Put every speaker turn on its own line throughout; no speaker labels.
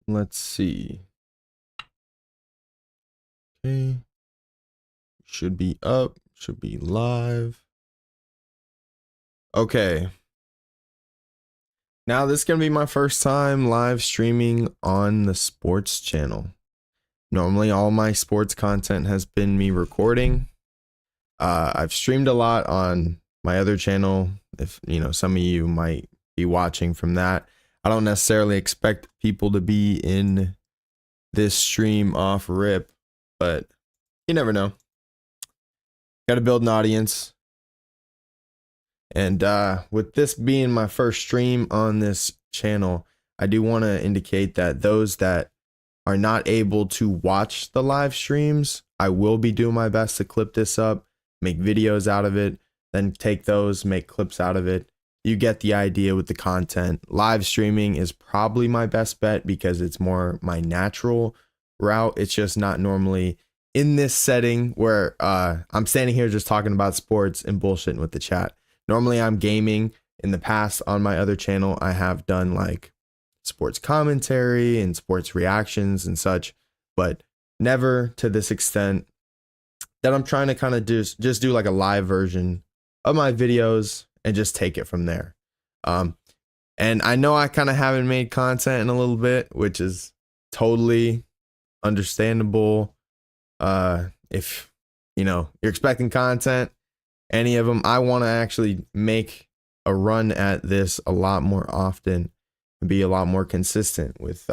Let's see. Okay. Should be up. Should be live. Okay. Now this is going to be my first time live streaming on the sports channel. Normally all my sports content has been me recording. I've streamed a lot on my other channel. If you know, some of you might be watching from that. I don't necessarily expect people to be in this stream off rip, but you never know. Got to build an audience. And with this being my first stream on this channel, I do want to indicate that those that are not able to watch the live streams, I will be doing my best to clip this up, make videos out of it, then take those, make clips out of it. You get the idea with the content. Live streaming is probably my best bet because it's more my natural route. It's just not normally in this setting where I'm standing here just talking about sports and bullshitting with the chat. Normally I'm gaming. In the past on my other channel, I have done like sports commentary and sports reactions and such, but never to this extent that I'm trying to kind of just do like a live version of my videos and just take it from there. And I know I kind of haven't made content in a little bit, which is totally understandable. If you know you're expecting content, any of them, I want to actually make a run at this a lot more often and be a lot more consistent with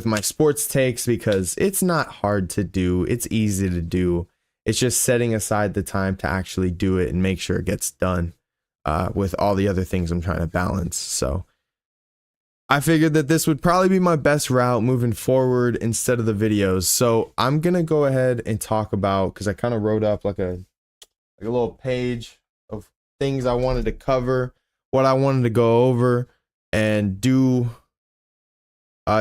my sports takes, because it's not hard to do. It's easy to do. It's just setting aside the time to actually do it and make sure it gets done with all the other things I'm trying to balance. So I figured that this would probably be my best route moving forward instead of the videos. So I'm going to go ahead and talk about, because I kind of wrote up like a little page of things I wanted to cover, what I wanted to go over, and do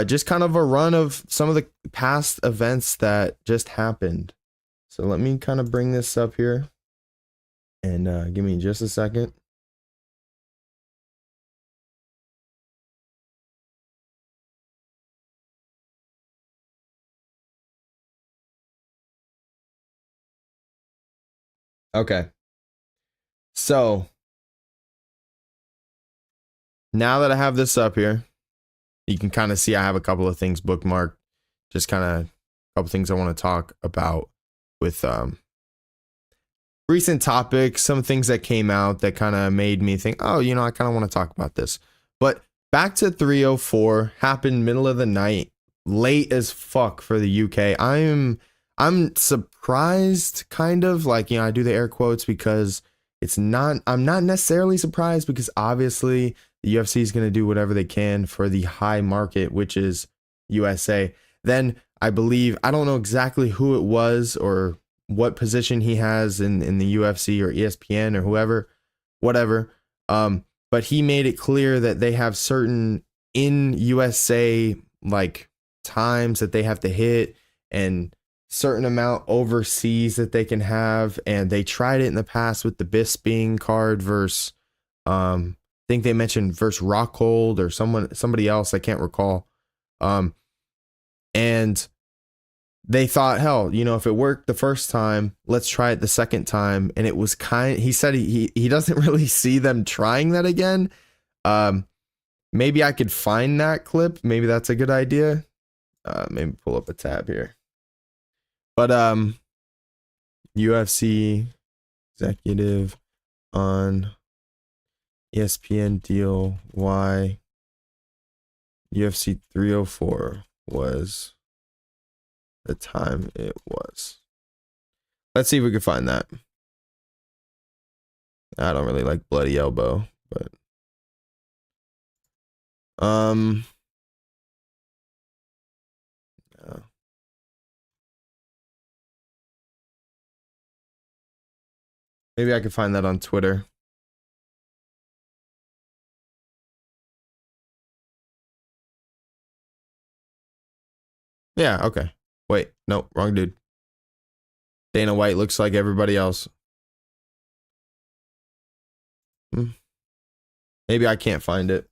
just kind of a run of some of the past events that just happened. So let me kind of bring this up here and give me just a second. Okay. So now that I have this up here, you can kind of see I have a couple of things bookmarked, just kind of a couple things I want to talk about with recent topics, some things that came out that kind of made me think, oh, you know, I kind of want to talk about this. But back to 304, happened middle of the night, late as fuck for the UK. I'm surprised, kind of, like, you know, I do the air quotes because I'm not necessarily surprised, because obviously the UFC is going to do whatever they can for the high market, which is USA. Then I believe, I don't know exactly who it was or what position he has in the UFC or ESPN or whoever, whatever. But he made it clear that they have certain in USA like times that they have to hit and certain amount overseas that they can have. And they tried it in the past with the Bisping card versus I think they mentioned versus Rockhold or somebody else, I can't recall. And they thought, hell, you know, if it worked the first time, let's try it the second time. And it was he said he doesn't really see them trying that again. Maybe I could find that clip. Maybe that's a good idea. Maybe pull up a tab here. But UFC executive on ESPN deal why UFC 304 was the time it was. Let's see if we can find that. I don't really like Bloody Elbow, but yeah. Maybe I could find that on Twitter. Yeah, okay. Wait, no, wrong dude. Dana White looks like everybody else. Maybe I can't find it.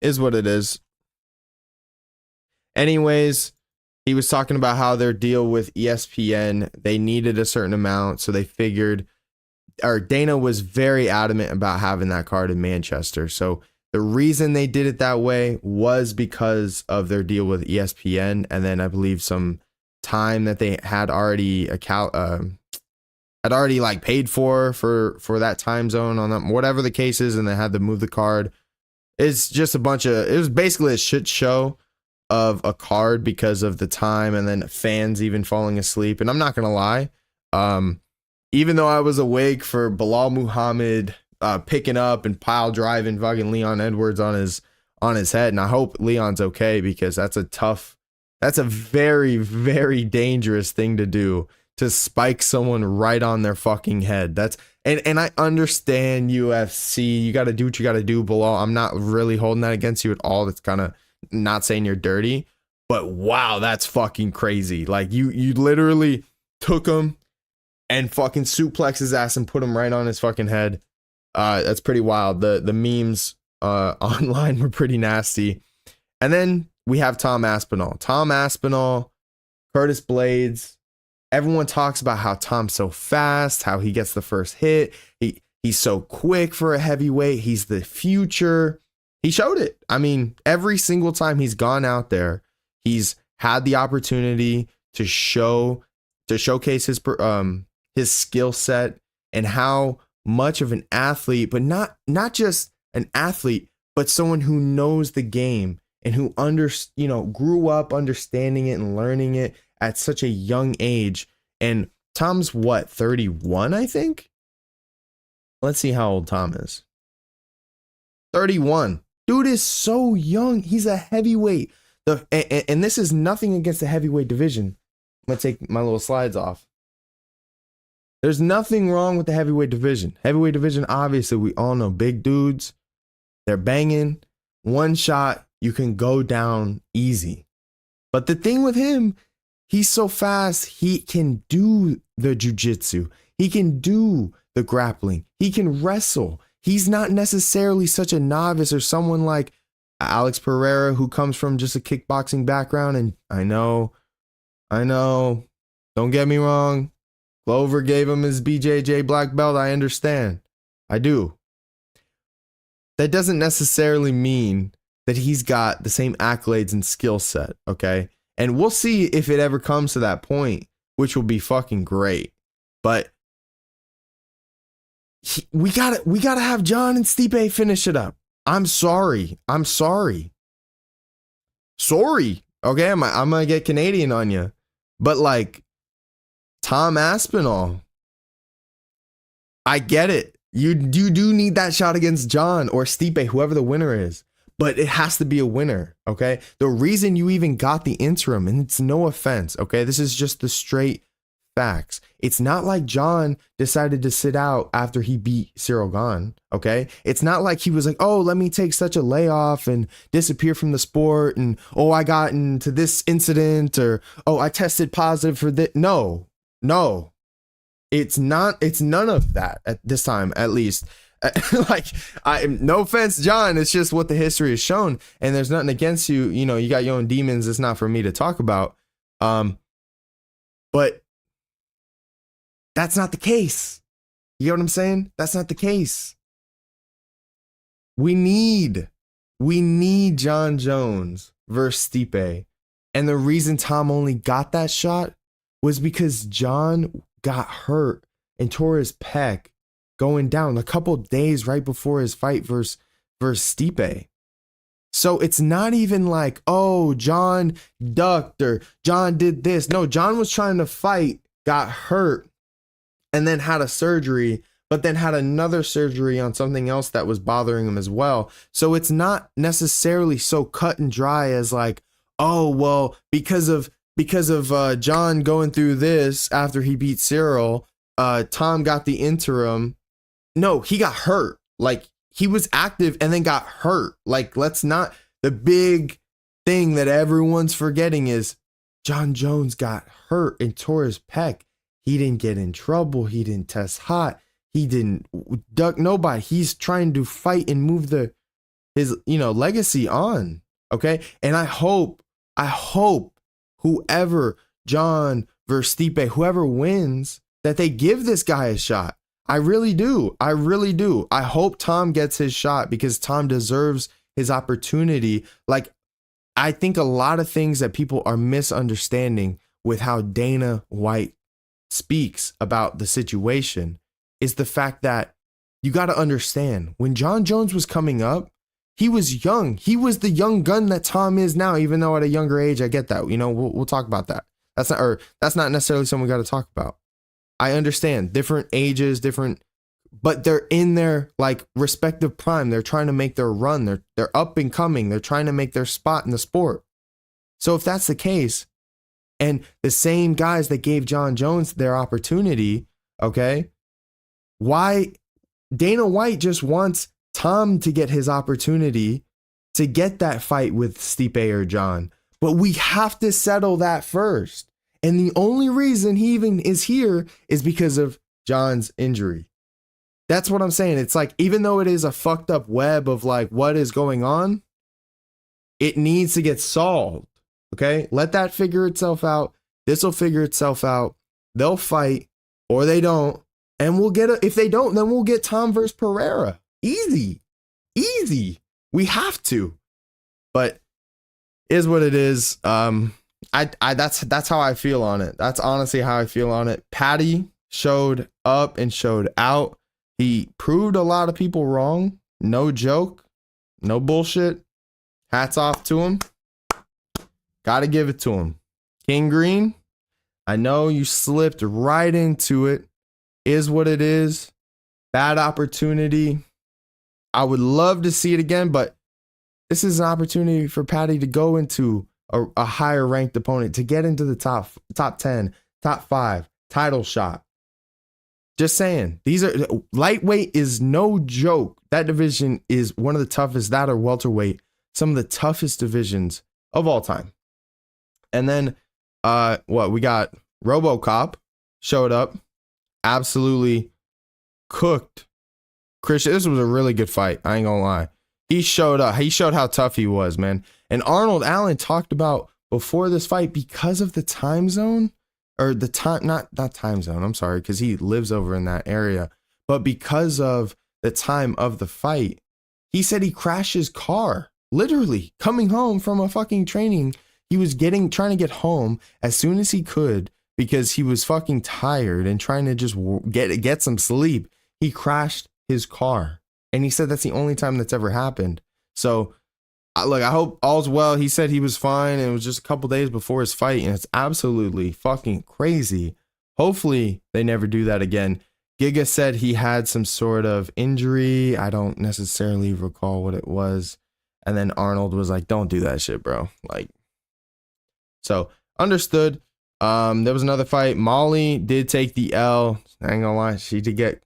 Is what it is. Anyways, he was talking about how their deal with ESPN, they needed a certain amount, so they figured, or Dana was very adamant about having that card in Manchester. So the reason they did it that way was because of their deal with ESPN, and then I believe some time that they had already like paid for that time zone on them, whatever the case is, and they had to move the card. It's just it was basically a shit show of a card because of the time, and then fans even falling asleep. And I'm not gonna lie, even though I was awake for Bilal Muhammad picking up and pile driving fucking Leon Edwards on his head, and I hope Leon's okay, because that's a very, very dangerous thing to do, to spike someone right on their fucking head. And I understand UFC, you got to do what you got to do, Bilal. I'm not really holding that against you at all. That's kind of not saying you're dirty, but wow, that's fucking crazy. Like you literally took him and fucking suplex his ass and put him right on his fucking head. That's pretty wild. The memes online were pretty nasty. And then we have Tom Aspinall, Curtis Blades. Everyone talks about how Tom's so fast, how he gets the first hit. He's so quick for a heavyweight. He's the future. He showed it. I mean, every single time he's gone out there, he's had the opportunity to showcase his skill set and how much of an athlete, but not just an athlete, but someone who knows the game and who grew up understanding it and learning it at such a young age. And Tom's what, 31, I think? Let's see how old Tom is. 31. Dude is so young. He's a heavyweight. And this is nothing against the heavyweight division. I'm going to take my little slides off. There's nothing wrong with the heavyweight division. Heavyweight division, obviously, we all know big dudes. They're banging. One shot, you can go down easy. But the thing with him, he's so fast, he can do the jiu-jitsu. He can do the grappling. He can wrestle. He's not necessarily such a novice or someone like Alex Pereira, who comes from just a kickboxing background. And I know, don't get me wrong. Glover gave him his BJJ black belt. I understand. I do. That doesn't necessarily mean that he's got the same accolades and skill set, okay? And we'll see if it ever comes to that point, which will be fucking great. But we gotta have John and Stipe finish it up. I'm sorry. Sorry. Okay, I'm gonna get Canadian on you. But like, Tom Aspinall, I get it. You do need that shot against John or Stipe, whoever the winner is. But it has to be a winner, okay? The reason you even got the interim, and it's no offense, okay? This is just the straight facts. It's not like John decided to sit out after he beat Cyril Gane, okay? It's not like he was like, oh, let me take such a layoff and disappear from the sport, and oh, I got into this incident, or oh, I tested positive for this. No. It's none of that at this time, at least. Like, no offense, John, it's just what the history has shown, and there's nothing against you. You know, you got your own demons. It's not for me to talk about. But that's not the case. You get what I'm saying? That's not the case. We need John Jones versus Stipe. And the reason Tom only got that shot was because John got hurt and tore his pec going down a couple days right before his fight versus Stipe. So it's not even like, oh, John ducked or John did this. No, John was trying to fight, got hurt, and then had a surgery, but then had another surgery on something else that was bothering him as well. So it's not necessarily so cut and dry as like, oh, well, because of John going through this after he beat Cyril, Tom got the interim. No, he got hurt. Like, he was active and then got hurt. Like, let's not, the big thing that everyone's forgetting is John Jones got hurt and tore his pec. He didn't get in trouble. He didn't test hot. He didn't duck nobody. He's trying to fight and move his legacy on. Okay. And I hope I hope whoever, John versus Stipe, whoever wins, that they give this guy a shot. I really do. I really do. I hope Tom gets his shot because Tom deserves his opportunity. Like, I think a lot of things that people are misunderstanding with how Dana White speaks about the situation is the fact that you got to understand when John Jones was coming up, he was young. He was the young gun that Tom is now, even though at a younger age, I get that. You know, we'll talk about that. That's not necessarily something we got to talk about. I understand different ages, but they're in their like respective prime. They're trying to make their run. They're up and coming. They're trying to make their spot in the sport. So if that's the case, and the same guys that gave John Jones their opportunity, okay, why Dana White just wants Tom to get his opportunity to get that fight with Stipe or John. But we have to settle that first. And the only reason he even is here is because of John's injury. That's what I'm saying. It's like, even though it is a fucked up web of like what is going on, it needs to get solved. Okay? Let that figure itself out. This will figure itself out. They'll fight or they don't. And we'll get if they don't, then we'll get Tom versus Pereira. Easy. We have to. But is what it is. That's how I feel on it. That's honestly how I feel on it. Paddy showed up and showed out. He proved a lot of people wrong. No joke. No bullshit. Hats off to him. Gotta give it to him. King Green, I know you slipped right into it. Is what it is. Bad opportunity. I would love to see it again, but this is an opportunity for Paddy to go into a higher ranked opponent, to get into the top 10, top 5, title shot. Just saying, these are lightweight is no joke. That division is one of the toughest, that or welterweight, some of the toughest divisions of all time. And then we got RoboCop showed up, absolutely cooked Christian. This was a really good fight. I ain't gonna lie. He showed up. He showed how tough he was, man. And Arnold Allen talked about before this fight, because of the time zone, or the time, not time zone, I'm sorry, because he lives over in that area, but because of the time of the fight, he said he crashed his car, literally coming home from a fucking training. He was trying to get home as soon as he could because he was fucking tired and trying to just get some sleep. He crashed his car. And he said that's the only time that's ever happened. So, look, I hope all's well. He said he was fine, and it was just a couple days before his fight, and it's absolutely fucking crazy. Hopefully, they never do that again. Giga said he had some sort of injury. I don't necessarily recall what it was. And then Arnold was like, don't do that shit, bro. Like, so, understood. There was another fight. Molly did take the L. I ain't gonna lie. She did get,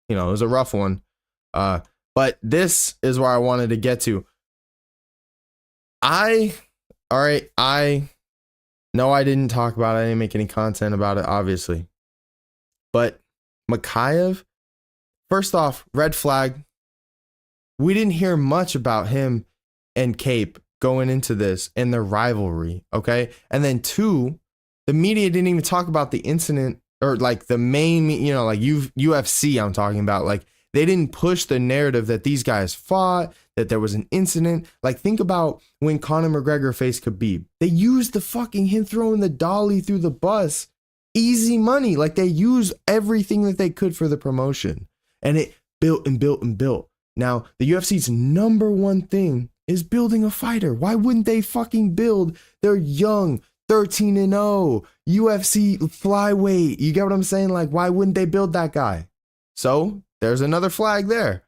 it was a rough one. But this is where I wanted to get to. I know I didn't talk about it. I didn't make any content about it, obviously. But Makayev, first off, red flag. We didn't hear much about him and Cape going into this and their rivalry, okay? And then 2, the media didn't even talk about the incident, or like the main, like UFC I'm talking about. Like, they didn't push the narrative that these guys fought, that there was an incident. Like, think about when Conor McGregor faced Khabib. They used the fucking him throwing the dolly through the bus. Easy money. Like, they used everything that they could for the promotion. And it built and built and built. Now, the UFC's number one thing is building a fighter. Why wouldn't they fucking build? They're young, 13-0, UFC flyweight. You get what I'm saying? Like, why wouldn't they build that guy? So, there's another flag there.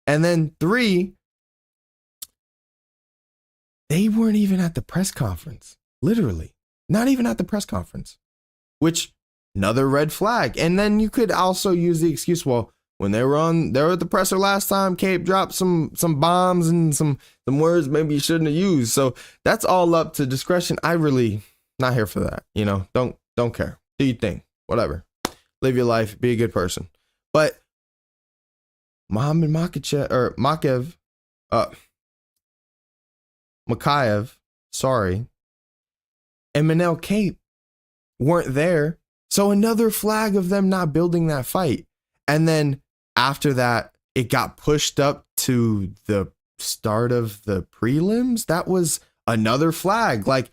And then 3, they weren't even at the press conference. Literally. Not even at the press conference. Which, another red flag. And then you could also use the excuse, well, when they were at the presser last time, Cape dropped some bombs and some words maybe you shouldn't have used. So that's all up to discretion. I really not here for that. Don't care. Do your thing. Whatever. Live your life. Be a good person. But Makayev, sorry. And Manel Cape weren't there. So another flag of them not building that fight. And then after that, it got pushed up to the start of the prelims. That was another flag. Like,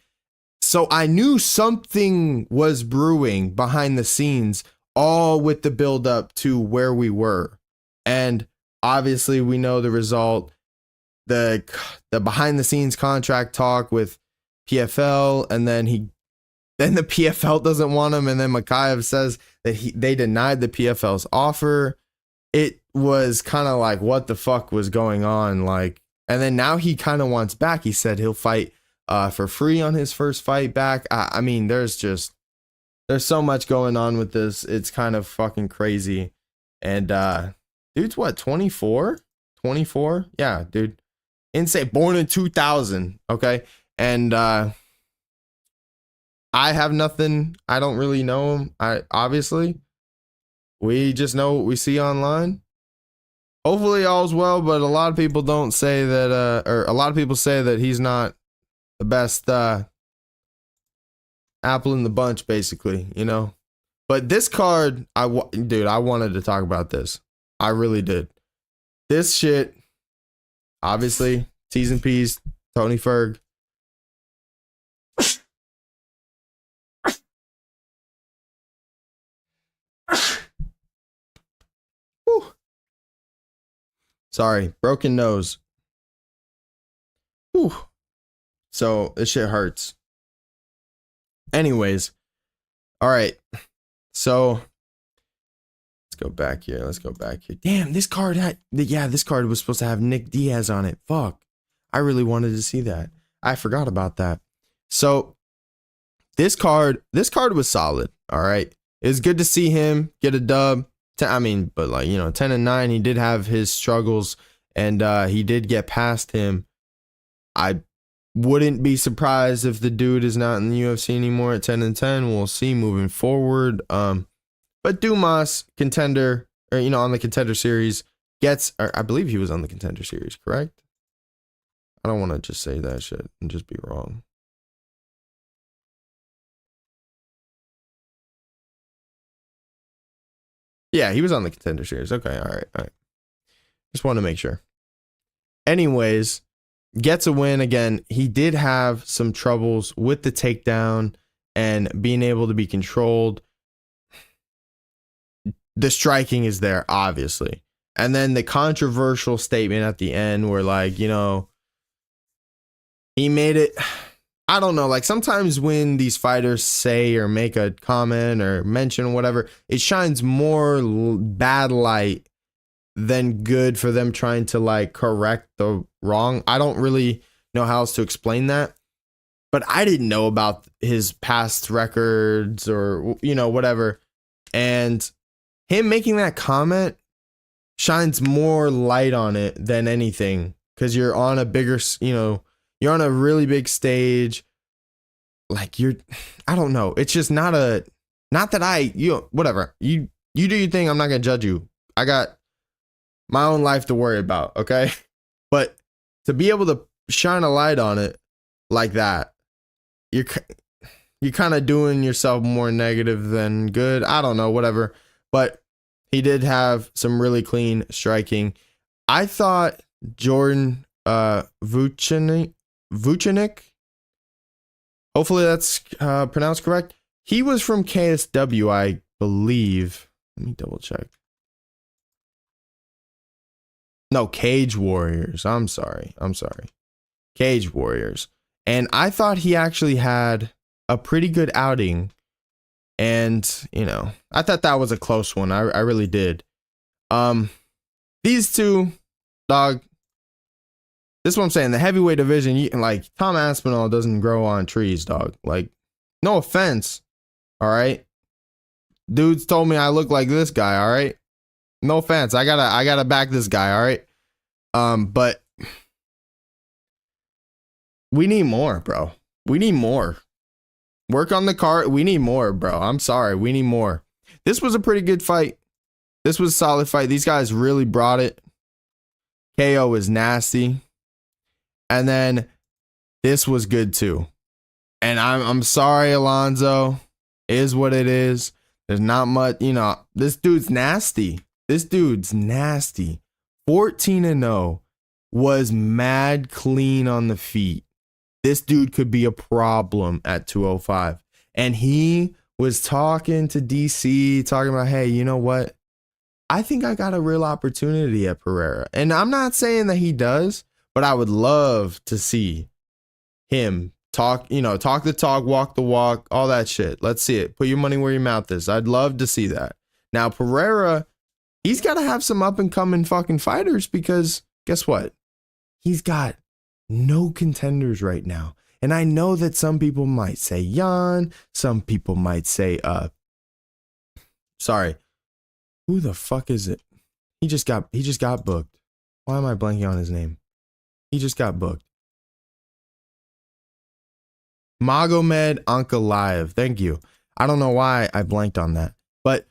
so I knew something was brewing behind the scenes, all with the build up to where we were. And obviously we know the result, the behind the scenes contract talk with PFL, and then the PFL doesn't want him, and then Makayev says that they denied the PFL's offer. It was kind of like, what the fuck was going on? Like, and then now he kind of wants back. He said he'll fight for free on his first fight back. I mean, there's so much going on with this. It's kind of fucking crazy. And dude's what, 24? Yeah, dude. Insane. Born in 2000. Okay. And I have nothing. I don't really know him. Obviously we just know what we see online. Hopefully all's well, but a lot of people don't say that, or a lot of people say that he's not the best apple in the bunch, basically, you know. But this card, dude, I wanted to talk about this. I really did. This shit, obviously, T's and P's, Tony Ferg. Whew. Sorry, broken nose. Whew. So this shit hurts. Anyways, all right. So let's go back here. Damn, this card this card was supposed to have Nick Diaz on it. Fuck. I really wanted to see that. I forgot about that. So this card was solid. All right. It was good to see him get a dub. But like, you know, 10-9, he did have his struggles, and he did get past him. I wouldn't be surprised if the dude is not in the UFC anymore at 10-10. We'll see moving forward. But Dumas, contender, or, you know, on the contender series, I believe he was on the contender series, correct? I don't want to just say that shit and just be wrong. Yeah, he was on the contender series. Okay, all right. Just want to make sure. Anyways, gets a win again. He did have some troubles with the takedown and being able to be controlled. The striking is there, obviously. And then the controversial statement at the end where, like, you know, he made it. I don't know, like sometimes when these fighters say or make a comment or mention whatever, it shines more bad light than good for them trying to like correct the wrong. I don't really know how else to explain that, but I didn't know about his past records or, you know, whatever. And him making that comment shines more light on it than anything, because you're on a bigger, you know, you're on a really big stage. Like I don't know. It's just not that whatever. You do your thing. I'm not going to judge you. I got my own life to worry about. Okay. But to be able to shine a light on it like that, you're kind of doing yourself more negative than good. I don't know, whatever. But he did have some really clean striking. I thought Jordan Vucenic, hopefully that's pronounced correct. He was from KSW, I believe. Let me double check. No, Cage Warriors. I'm sorry. Cage Warriors. And I thought he actually had a pretty good outing. And, you know, I thought that was a close one. I really did. These two, dog. This is what I'm saying. The heavyweight division, like Tom Aspinall doesn't grow on trees, dog. Like, no offense. All right. Dudes told me I look like this guy. All right. No offense. I gotta back this guy. All right. But we need more, bro. We need more. Work on the card. We need more, bro. I'm sorry. We need more. This was a pretty good fight. This was a solid fight. These guys really brought it. KO is nasty. And then this was good too. And I'm sorry, Alonzo. Is what it is. There's not much, this dude's nasty. 14-0, was mad clean on the feet. This dude could be a problem at 205. And he was talking to DC, talking about, hey, you know what? I think I got a real opportunity at Pereira. And I'm not saying that he does, but I would love to see him talk the talk, walk the walk, all that shit. Let's see it. Put your money where your mouth is. I'd love to see that. Now, Pereira, he's got to have some up and coming fucking fighters because guess what? He's got no contenders right now. And I know that some people might say Jan, some people might say, sorry, who the fuck is it? He just got booked. Why am I blanking on his name? He just got booked. Magomed Ankalaev. Thank you. I don't know why I blanked on that, but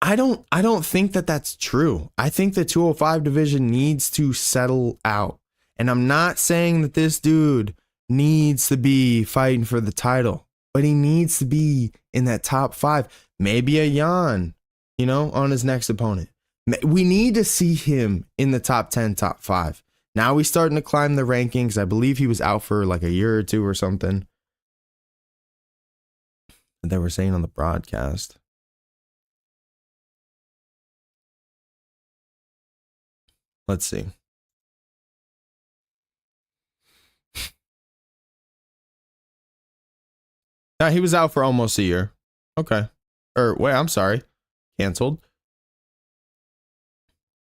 I don't think that that's true. I think the 205 division needs to settle out. And I'm not saying that this dude needs to be fighting for the title, but he needs to be in that top 5. Maybe a Jan, on his next opponent. We need to see him in the top 10, top 5. Now he's starting to climb the rankings. I believe he was out for like a year or two or something. That they were saying on the broadcast. Let's see. Now he was out for almost a year. Okay. I'm sorry. Canceled.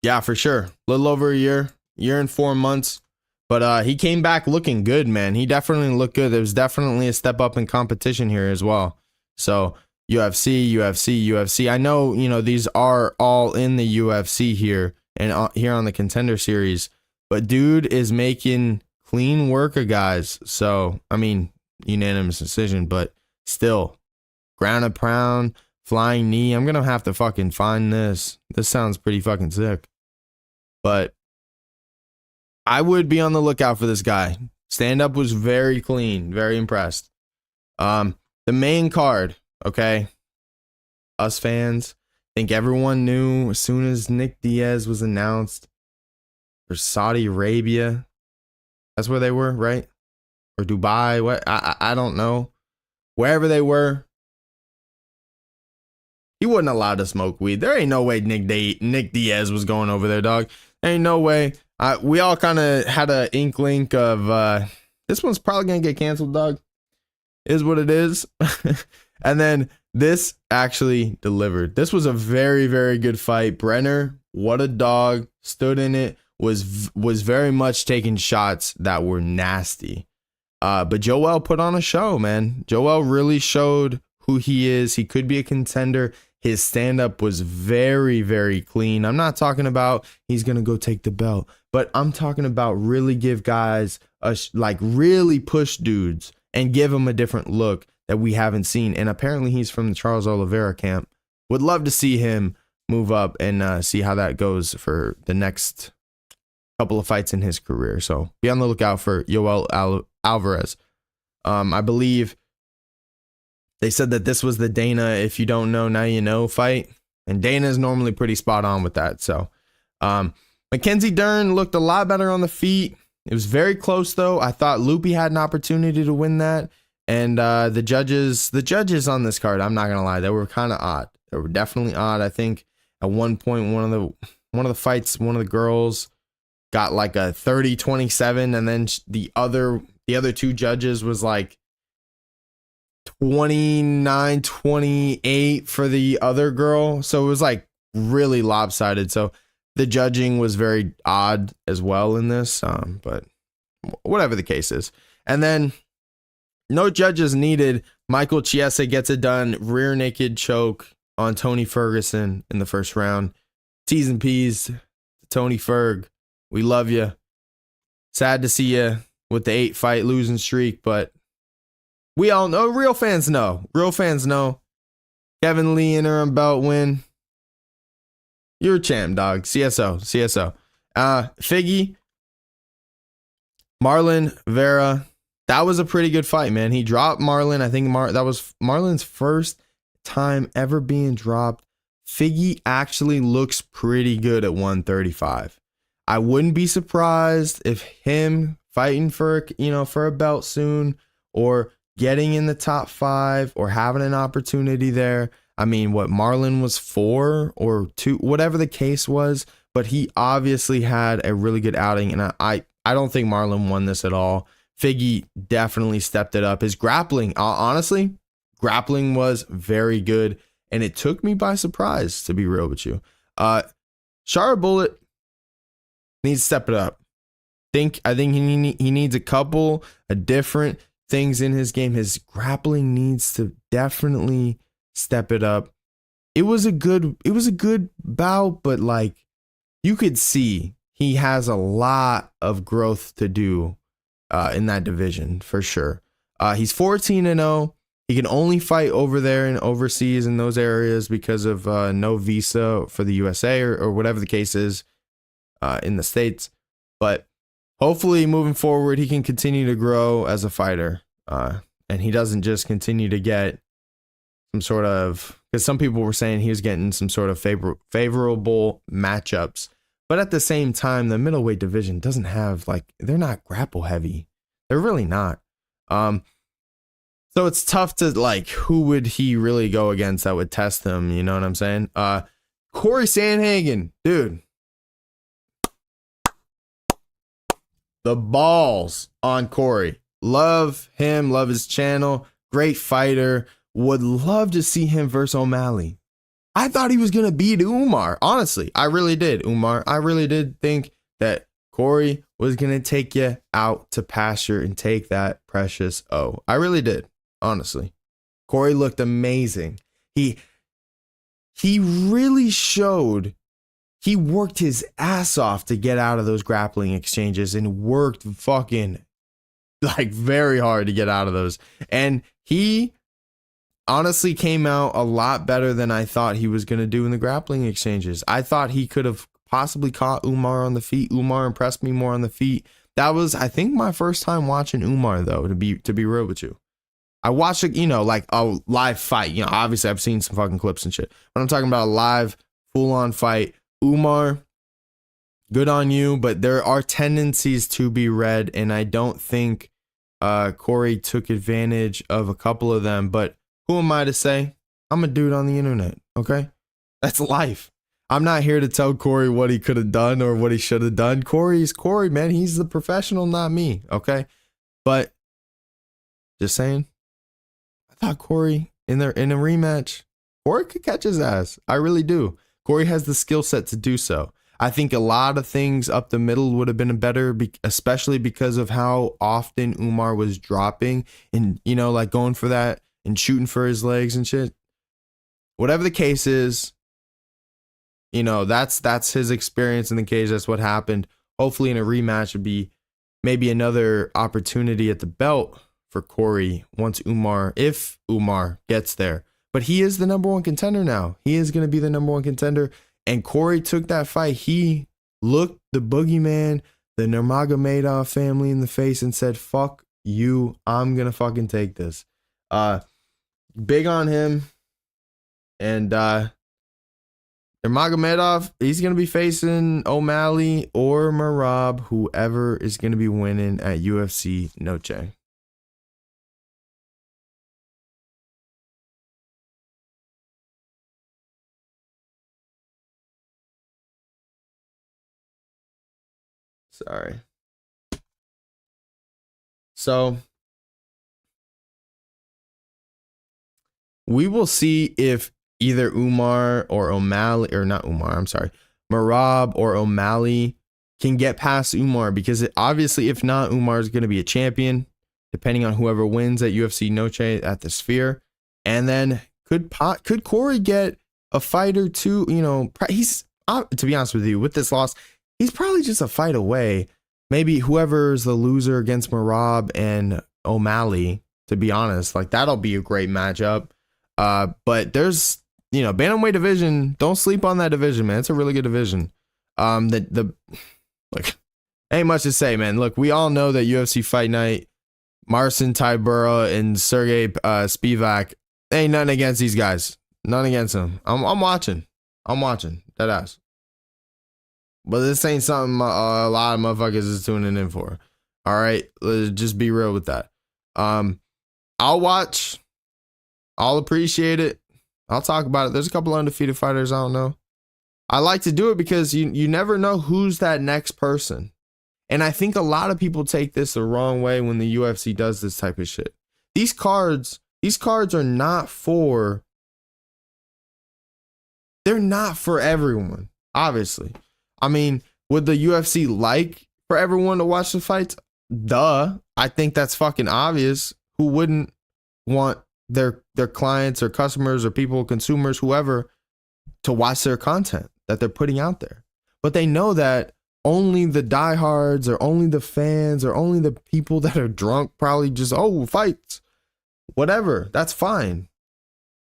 Yeah, for sure. A little over a year and 4 months. But he came back looking good, man. He definitely looked good. There was definitely a step up in competition here as well. So UFC. I know, these are all in the UFC here and here on the Contender Series. But dude is making clean work of guys. So, I mean, unanimous decision, but still, ground and pound, flying knee. I'm going to have to fucking find this. This sounds pretty fucking sick. But I would be on the lookout for this guy. Stand-up was very clean. Very impressed. The main card, okay? Us fans, I think everyone knew as soon as Nick Diaz was announced for Saudi Arabia. That's where they were, right? Or Dubai, what? I don't know. Wherever they were, he wasn't allowed to smoke weed. There ain't no way Nick Diaz was going over there, dog. There ain't no way. We all kind of had an inkling of this one's probably going to get canceled, dog. Is what it is. And then this actually delivered. This was a very, very good fight. Brenner, what a dog. Stood in it. Was very much taking shots that were nasty. But Joel put on a show, man. Joel really showed who he is. He could be a contender. His stand-up was very, very clean. I'm not talking about he's going to go take the belt, but I'm talking about really give guys, really push dudes and give them a different look that we haven't seen. And apparently he's from the Charles Oliveira camp. Would love to see him move up and see how that goes for the next couple of fights in his career. So be on the lookout for Yoel Alvarez. I believe they said that this was the Dana, if you don't know, now you know fight. And Dana's normally pretty spot on with that. So Mackenzie Dern looked a lot better on the feet. It was very close, though. I thought Loopy had an opportunity to win that. And the judges on this card, I'm not going to lie, they were kind of odd. They were definitely odd. I think at one point, one of the fights, one of the girls got like a 30-27, and then the other two judges was like 29-28 for the other girl. So it was like really lopsided. So the judging was very odd as well in this, but whatever the case is. And then no judges needed. Michael Chiesa gets it done. Rear naked choke on Tony Ferguson in the first round. T's and P's, Tony Ferg. We love you. Sad to see you with the 8-fight losing streak, but we all know, real fans know. Real fans know. Kevin Lee interim belt win. You're a champ, dog. CSO. Figgy. Marlon Vera, that was a pretty good fight, man. He dropped Marlon. I think that was Marlon's first time ever being dropped. Figgy actually looks pretty good at 135. I wouldn't be surprised if him fighting for a belt soon, or getting in the top 5, or having an opportunity there. I mean, what, Marlon was 4 or 2, whatever the case was, but he obviously had a really good outing, and I don't think Marlon won this at all. Figgy definitely stepped it up. His grappling, honestly, grappling was very good, and it took me by surprise, to be real with you. Shara Bullet needs to step it up. I think he needs a couple of different things in his game. His grappling needs to definitely step it up. It was a good bout, but like, you could see he has a lot of growth to do in that division for sure. He's 14-0. He can only fight over there and overseas in those areas because of no visa for the USA or whatever the case is in the States. But hopefully moving forward, he can continue to grow as a fighter, and he doesn't just continue to get some sort of, because some people were saying he was getting some sort of favorable matchups. But at the same time, the middleweight division doesn't have, like, they're not grapple heavy. They're really not. So it's tough to, like, who would he really go against that would test him? You know what I'm saying? Corey Sandhagen, dude. The balls on Corey. Love him. Love his channel. Great fighter. Would love to see him versus O'Malley. I thought he was going to beat Umar. Honestly, I really did, Umar. I really did think that Corey was going to take you out to pasture and take that precious O. I really did, honestly. Corey looked amazing. He really showed he worked his ass off to get out of those grappling exchanges and worked fucking like very hard to get out of those. And he honestly came out a lot better than I thought he was going to do in the grappling exchanges. I thought he could have possibly caught Umar on the feet. Umar impressed me more on the feet. That was, I think, my first time watching Umar, though, to be real with you. I watched, like a live fight. Obviously I've seen some fucking clips and shit, but I'm talking about a live, full-on fight. Umar, good on you, but there are tendencies to be read, and I don't think Corey took advantage of a couple of them, but who am I to say? I'm a dude on the internet, okay? That's life. I'm not here to tell Corey what he could have done or what he should have done. Corey's Corey, man. He's the professional, not me, okay? But just saying, I thought Corey in a rematch, Corey could catch his ass. I really do. Corey has the skill set to do so. I think a lot of things up the middle would have been better, especially because of how often Umar was dropping and, like going for that and shooting for his legs and shit. Whatever the case is, that's his experience in the cage. That's what happened. Hopefully in a rematch would be maybe another opportunity at the belt for Corey if Umar gets there. But he is the number one contender now. He is going to be the number one contender. And Corey took that fight. He looked the boogeyman, the Nurmagomedov family in the face and said, fuck you. I'm going to fucking take this. Big on him. And Nurmagomedov, he's going to be facing O'Malley or Merab, whoever is going to be winning at UFC Noche. Sorry. So we will see if either Umar or O'Malley, or not Umar, I'm sorry, Merab or O'Malley can get past Umar, because obviously if not, Umar is going to be a champion depending on whoever wins at UFC Noche at the Sphere. And then could Corey get a fight or two? He's, to be honest with you, with this loss, he's probably just a fight away. Maybe whoever's the loser against Merab and O'Malley, to be honest, like that'll be a great matchup. But there's, bantamweight division, don't sleep on that division, man. It's a really good division. Ain't much to say, man. Look, we all know that UFC Fight Night, Marcin Tybura and Sergey Spivak, ain't nothing against these guys. None against them. I'm watching. I'm watching. That ass. But this ain't something a lot of motherfuckers is tuning in for. All right, let's just be real with that. I'll watch. I'll appreciate it. I'll talk about it. There's a couple undefeated fighters I don't know. I like to do it because you never know who's that next person. And I think a lot of people take this the wrong way when the UFC does this type of shit. These cards are not for, they're not for everyone, obviously. I mean, would the UFC like for everyone to watch the fights? Duh. I think that's fucking obvious. Who wouldn't want their clients or customers or people, consumers, whoever, to watch their content that they're putting out there? But they know that only the diehards or only the fans or only the people that are drunk probably just, oh, fights, whatever. That's fine.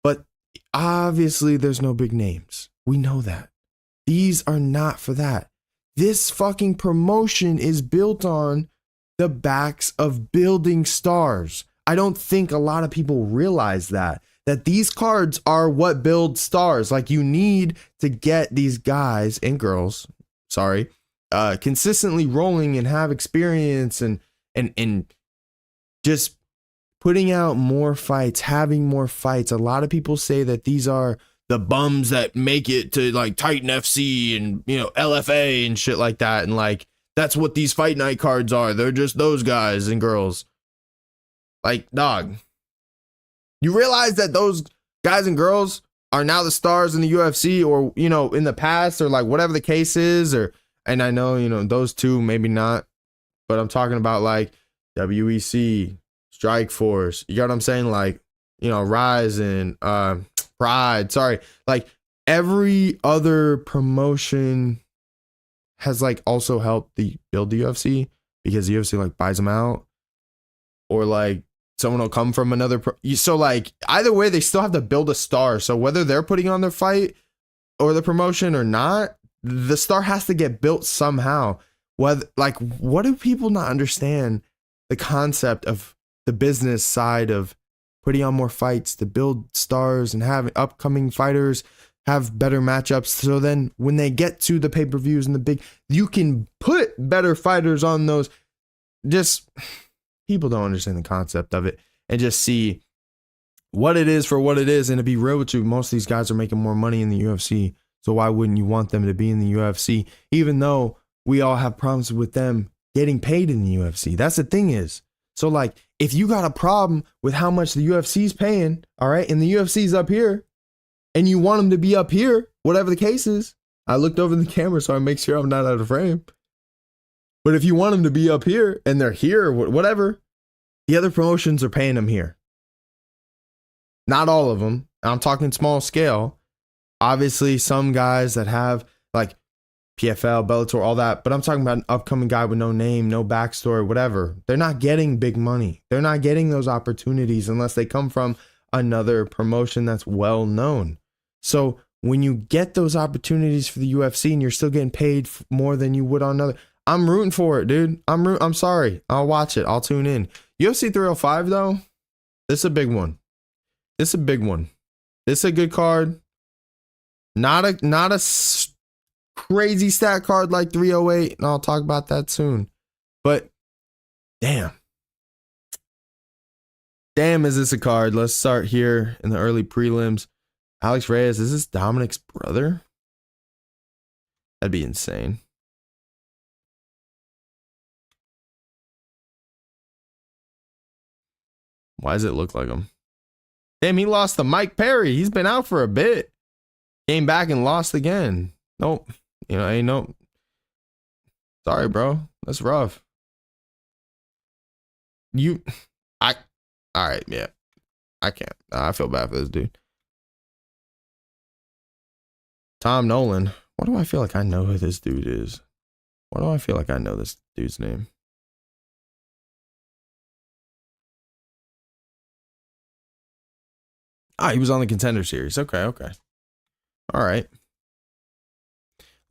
But obviously there's no big names. We know that. These are not for that. This fucking promotion is built on the backs of building stars. I don't think a lot of people realize that these cards are what build stars. Like, you need to get these guys and girls, consistently rolling and have experience and just putting out more fights, having more fights. A lot of people say that these are the bums that make it to like Titan FC and, you know, LFA and shit like that. And like, that's what these fight night cards are. They're just those guys and girls. Like, dog, you realize that those guys and girls are now the stars in the UFC, or, you know, in the past, or like whatever the case is, or, and I know, you know, those two, maybe not, but I'm talking about like WEC, Strike Force, you got what I'm saying? Like, you know, Rise and Pride, like every other promotion has like also helped build the UFC, because the UFC like buys them out, or like someone will come from another so like either way they still have to build a star. So whether they're putting on their fight or the promotion or not, the star has to get built somehow. Whether, like, what do people not understand the concept of the business side of putting on more fights to build stars and have upcoming fighters have better matchups, so then when they get to the pay-per-views and the big, you can put better fighters on those. Just people don't understand the concept of it and just see what it is for what it is. And to be real with you, most of these guys are making more money in the UFC. So why wouldn't you want them to be in the UFC? Even though we all have problems with them getting paid in the UFC. That's the thing is. So like, if you got a problem with how much the UFC's paying, all right, and the UFC's up here, and you want them to be up here, whatever the case is, I looked over the camera so I make sure I'm not out of frame. But if you want them to be up here and they're here, whatever, the other promotions are paying them here. Not all of them. I'm talking small scale. Obviously, some guys that have like PFL, Bellator, all that. But I'm talking about an upcoming guy with no name, no backstory, whatever. They're not getting big money. They're not getting those opportunities unless they come from another promotion that's well known. So when you get those opportunities for the UFC and you're still getting paid more than you would on another, I'm rooting for it, dude. I'm sorry. I'll watch it. I'll tune in. UFC 305 though, this is a big one. This is a big one. This is a good card. Not a crazy stat card like 308, and I'll talk about that soon. But damn, is this a card? Let's start here in the early prelims. Alex Reyes, is this Dominic's brother? That'd be insane. Why does it look like him? Damn, he lost to Mike Perry. He's been out for a bit. Came back and lost again. Nope. You know, ain't no. Sorry, bro. That's rough. All right, yeah. I can't. I feel bad for this dude. Tom Nolan. Why do I feel like I know who this dude is? Why do I feel like I know this dude's name? Ah, he was on the Contender Series. Okay. All right.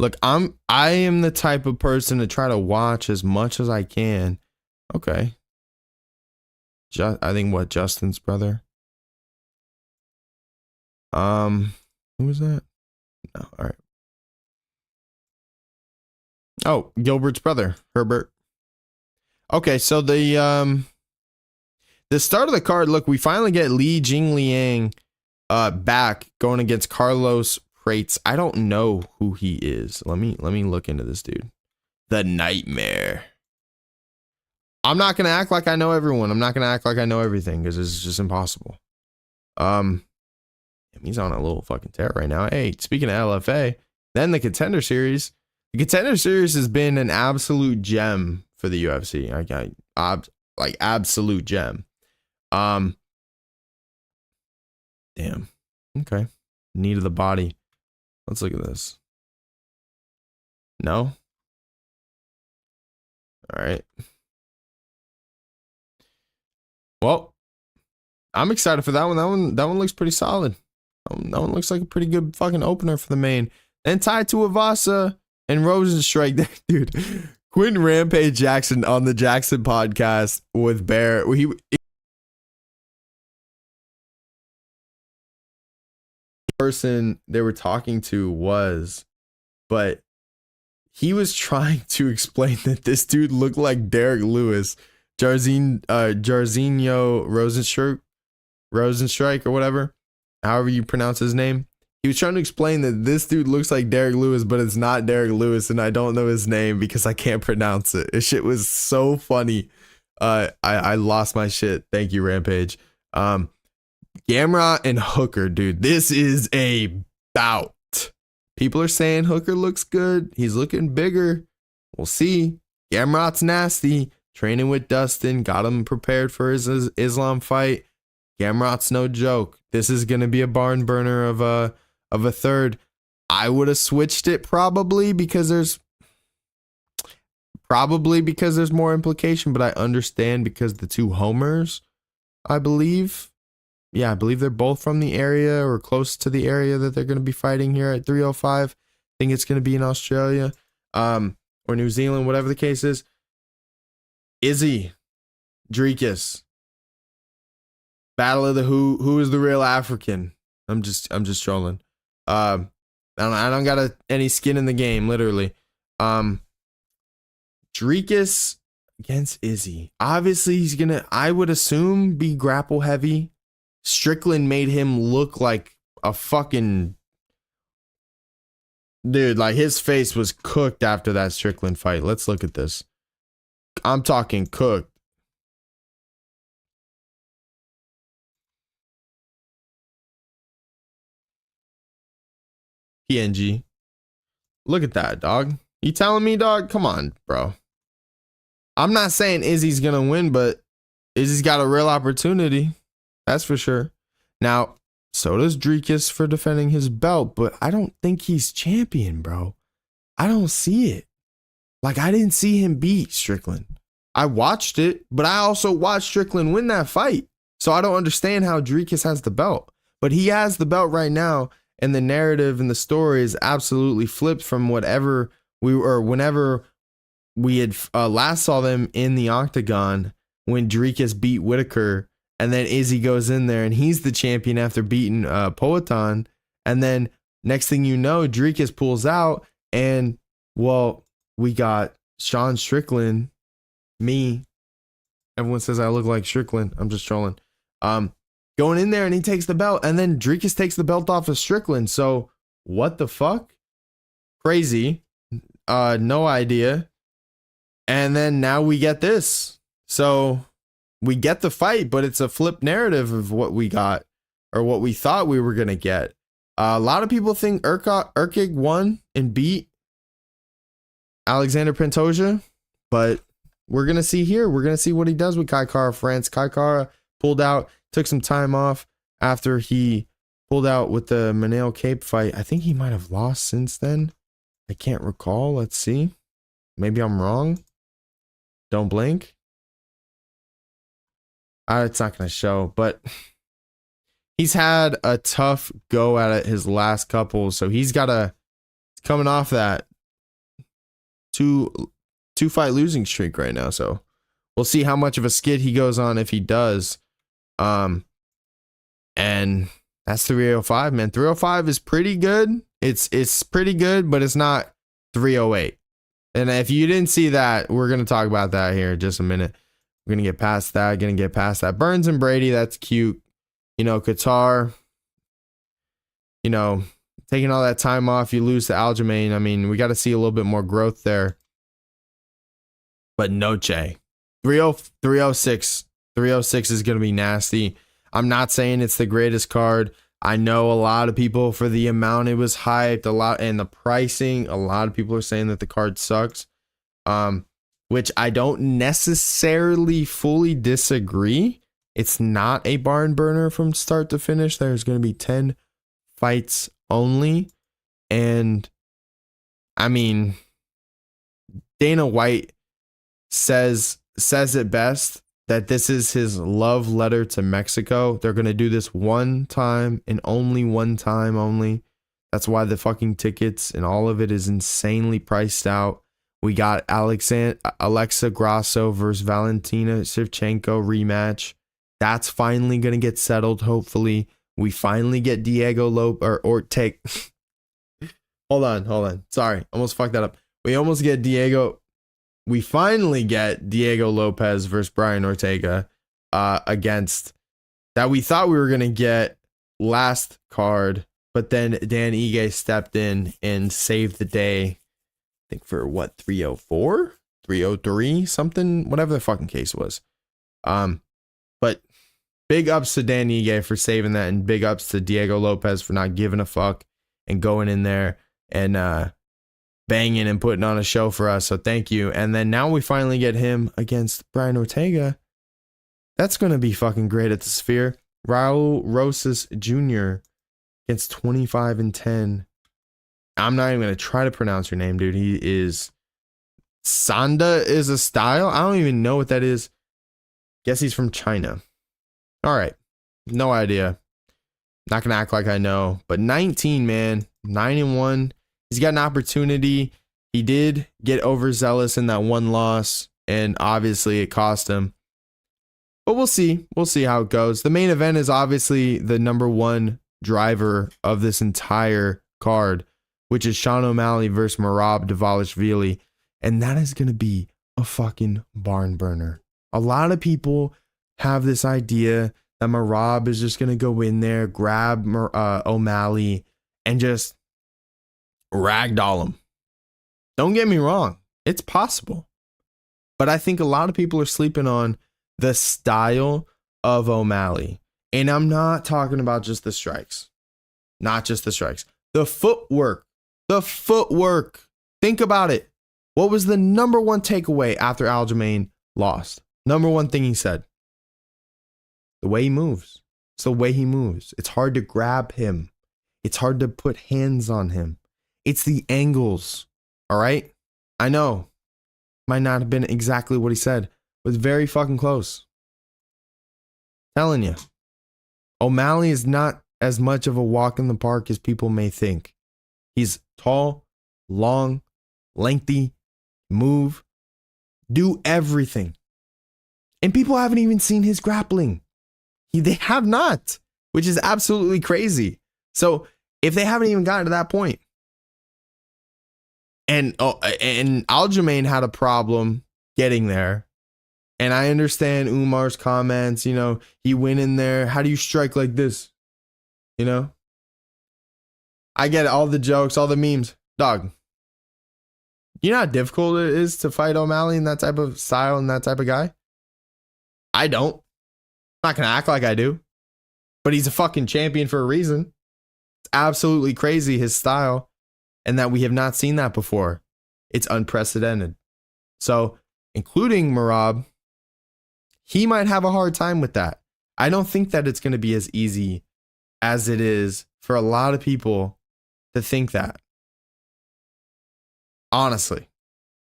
Look, I am the type of person to try to watch as much as I can. Okay. I think what, Justin's brother? Who was that? No, all right. Oh, Gilbert's brother, Herbert. Okay, so the start of the card, look, we finally get Li Jingliang back going against Carlos Prates. I don't know who he is. Let me look into this dude. The Nightmare. I'm not gonna act like I know everyone. I'm not gonna act like I know everything because it's just impossible. He's on a little fucking tear right now. Hey, speaking of LFA, then the Contender Series. The Contender Series has been an absolute gem for the UFC. Like absolute gem. Damn. Okay. Need of the body. Let's look at this. No. All right. Well, I'm excited for that one. That one looks pretty solid. That one looks like a pretty good fucking opener for the main. And tied to Avasa and Rosenstrike, dude. Quentin Rampage Jackson on the Jackson podcast with Bear. Person they were talking to was, but he was trying to explain that this dude looked like Derek Lewis, Jarzinho Rosenstrike or whatever, however you pronounce his name. He was trying to explain that this dude looks like Derek Lewis, but it's not Derek Lewis, and I don't know his name because I can't pronounce it. This shit was so funny. I lost my shit. Thank you, Rampage. Gamrot and Hooker, dude. This is a bout. People are saying Hooker looks good. He's looking bigger. We'll see. Gamrot's nasty. Training with Dustin. Got him prepared for his Islam fight. Gamrot's no joke. This is going to be a barn burner of a third. I would have switched it probably because there's more implication, but I understand because the two homers, I believe they're both from the area or close to the area that they're going to be fighting here at 305. I think it's going to be in Australia or New Zealand, whatever the case is. Izzy, Drekus, battle of the who is the real African. I'm just trolling. I don't got any skin in the game, literally. Drekus against Izzy. Obviously, he's gonna, I would assume, be grapple heavy. Strickland made him look like a fucking dude. Like his face was cooked after that Strickland fight. Let's look at this. I'm talking cooked. PNG. Look at that, dog. You telling me, dog? Come on, bro. I'm not saying Izzy's gonna win, but Izzy's got a real opportunity. That's for sure. Now, so does Drekus for defending his belt, but I don't think he's champion, bro. I don't see it. Like, I didn't see him beat Strickland. I watched it, but I also watched Strickland win that fight. So I don't understand how Drekus has the belt. But he has the belt right now, and the narrative and the story is absolutely flipped from whenever we had last saw them in the octagon when Drekus beat Whitaker. And then Izzy goes in there and he's the champion after beating Poatan. And then next thing you know, Drekus pulls out and, well, we got Sean Strickland, me. Everyone says I look like Strickland. I'm just trolling. Going in there and he takes the belt. And then Drekus takes the belt off of Strickland. So what the fuck? Crazy. No idea. And then now we get this. So we get the fight, but it's a flip narrative of what we got or what we thought we were going to get. A lot of people think Urquig won and beat Alexander Pantoja, but we're going to see here. We're going to see what he does with Kai Kara France. Kai Kara pulled out, took some time off after he pulled out with the Manel Cape fight. I think he might have lost since then. I can't recall. Let's see. Maybe I'm wrong. Don't blink. It's not going to show, but he's had a tough go at it his last couple, so he's got to coming off that two fight losing streak right now. So we'll see how much of a skid he goes on if he does. And that's 305, man. 305 is pretty good. It's pretty good, but it's not 308. And if you didn't see that, we're going to talk about that here in just a minute. We're going to get past that. Burns and Brady, that's cute. You know, Qatar, you know, taking all that time off, you lose to Aljamain. I mean, we got to see a little bit more growth there. But Noche, 306 is going to be nasty. I'm not saying it's the greatest card. I know a lot of people, for the amount it was hyped, a lot, and the pricing, a lot of people are saying that the card sucks. Which I don't necessarily fully disagree. It's not a barn burner from start to finish. There's going to be 10 fights only. And I mean, Dana White says it best, that this is his love letter to Mexico. They're going to do this one time and only one time only. That's why the fucking tickets and all of it is insanely priced out. We got Alexa Grasso versus Valentina Shevchenko rematch. That's finally going to get settled, hopefully. We finally get Diego Lopez or take. Hold on. Sorry, almost fucked that up. We finally get Diego Lopez versus Brian Ortega against that we thought we were going to get last card, but then Dan Ige stepped in and saved the day. I think for what, 304, 303, something, whatever the fucking case was. But big ups to Dan Ige for saving that, and big ups to Diego Lopez for not giving a fuck and going in there and banging and putting on a show for us. So thank you. And then now we finally get him against Brian Ortega. That's going to be fucking great at the Sphere. Raul Rosas Jr. against 25-10. I'm not even going to try to pronounce your name, dude. He is Sanda is a style. I don't even know what that is. Guess he's from China. All right. No idea. Not going to act like I know. But 19, man. 9-1. He's got an opportunity. He did get overzealous in that one loss, and obviously it cost him. But we'll see. We'll see how it goes. The main event is obviously the number one driver of this entire card, which is Sean O'Malley versus Merab Dvalishvili. And that is going to be a fucking barn burner. A lot of people have this idea that Merab is just going to go in there, grab O'Malley, and just ragdoll him. Don't get me wrong. It's possible. But I think a lot of people are sleeping on the style of O'Malley. And I'm not talking about just the strikes. Not just the strikes. The footwork. The footwork. Think about it. What was the number one takeaway after Aljamain lost? Number one thing he said. The way he moves. It's the way he moves. It's hard to grab him. It's hard to put hands on him. It's the angles. All right? I know. Might not have been exactly what he said. It was very fucking close. Telling you. O'Malley is not as much of a walk in the park as people may think. He's tall, long, lengthy, move, do everything. And people haven't even seen his grappling. They have not, which is absolutely crazy. So if they haven't even gotten to that point, and Aljamain had a problem getting there, and I understand Umar's comments, you know, he went in there, how do you strike like this? You know? I get it, all the jokes, all the memes. Dog, you know how difficult it is to fight O'Malley in that type of style and that type of guy? I don't. I'm not going to act like I do. But he's a fucking champion for a reason. It's absolutely crazy, his style, and that we have not seen that before. It's unprecedented. So, including Merab, he might have a hard time with that. I don't think that it's going to be as easy as it is for a lot of people to think that. Honestly.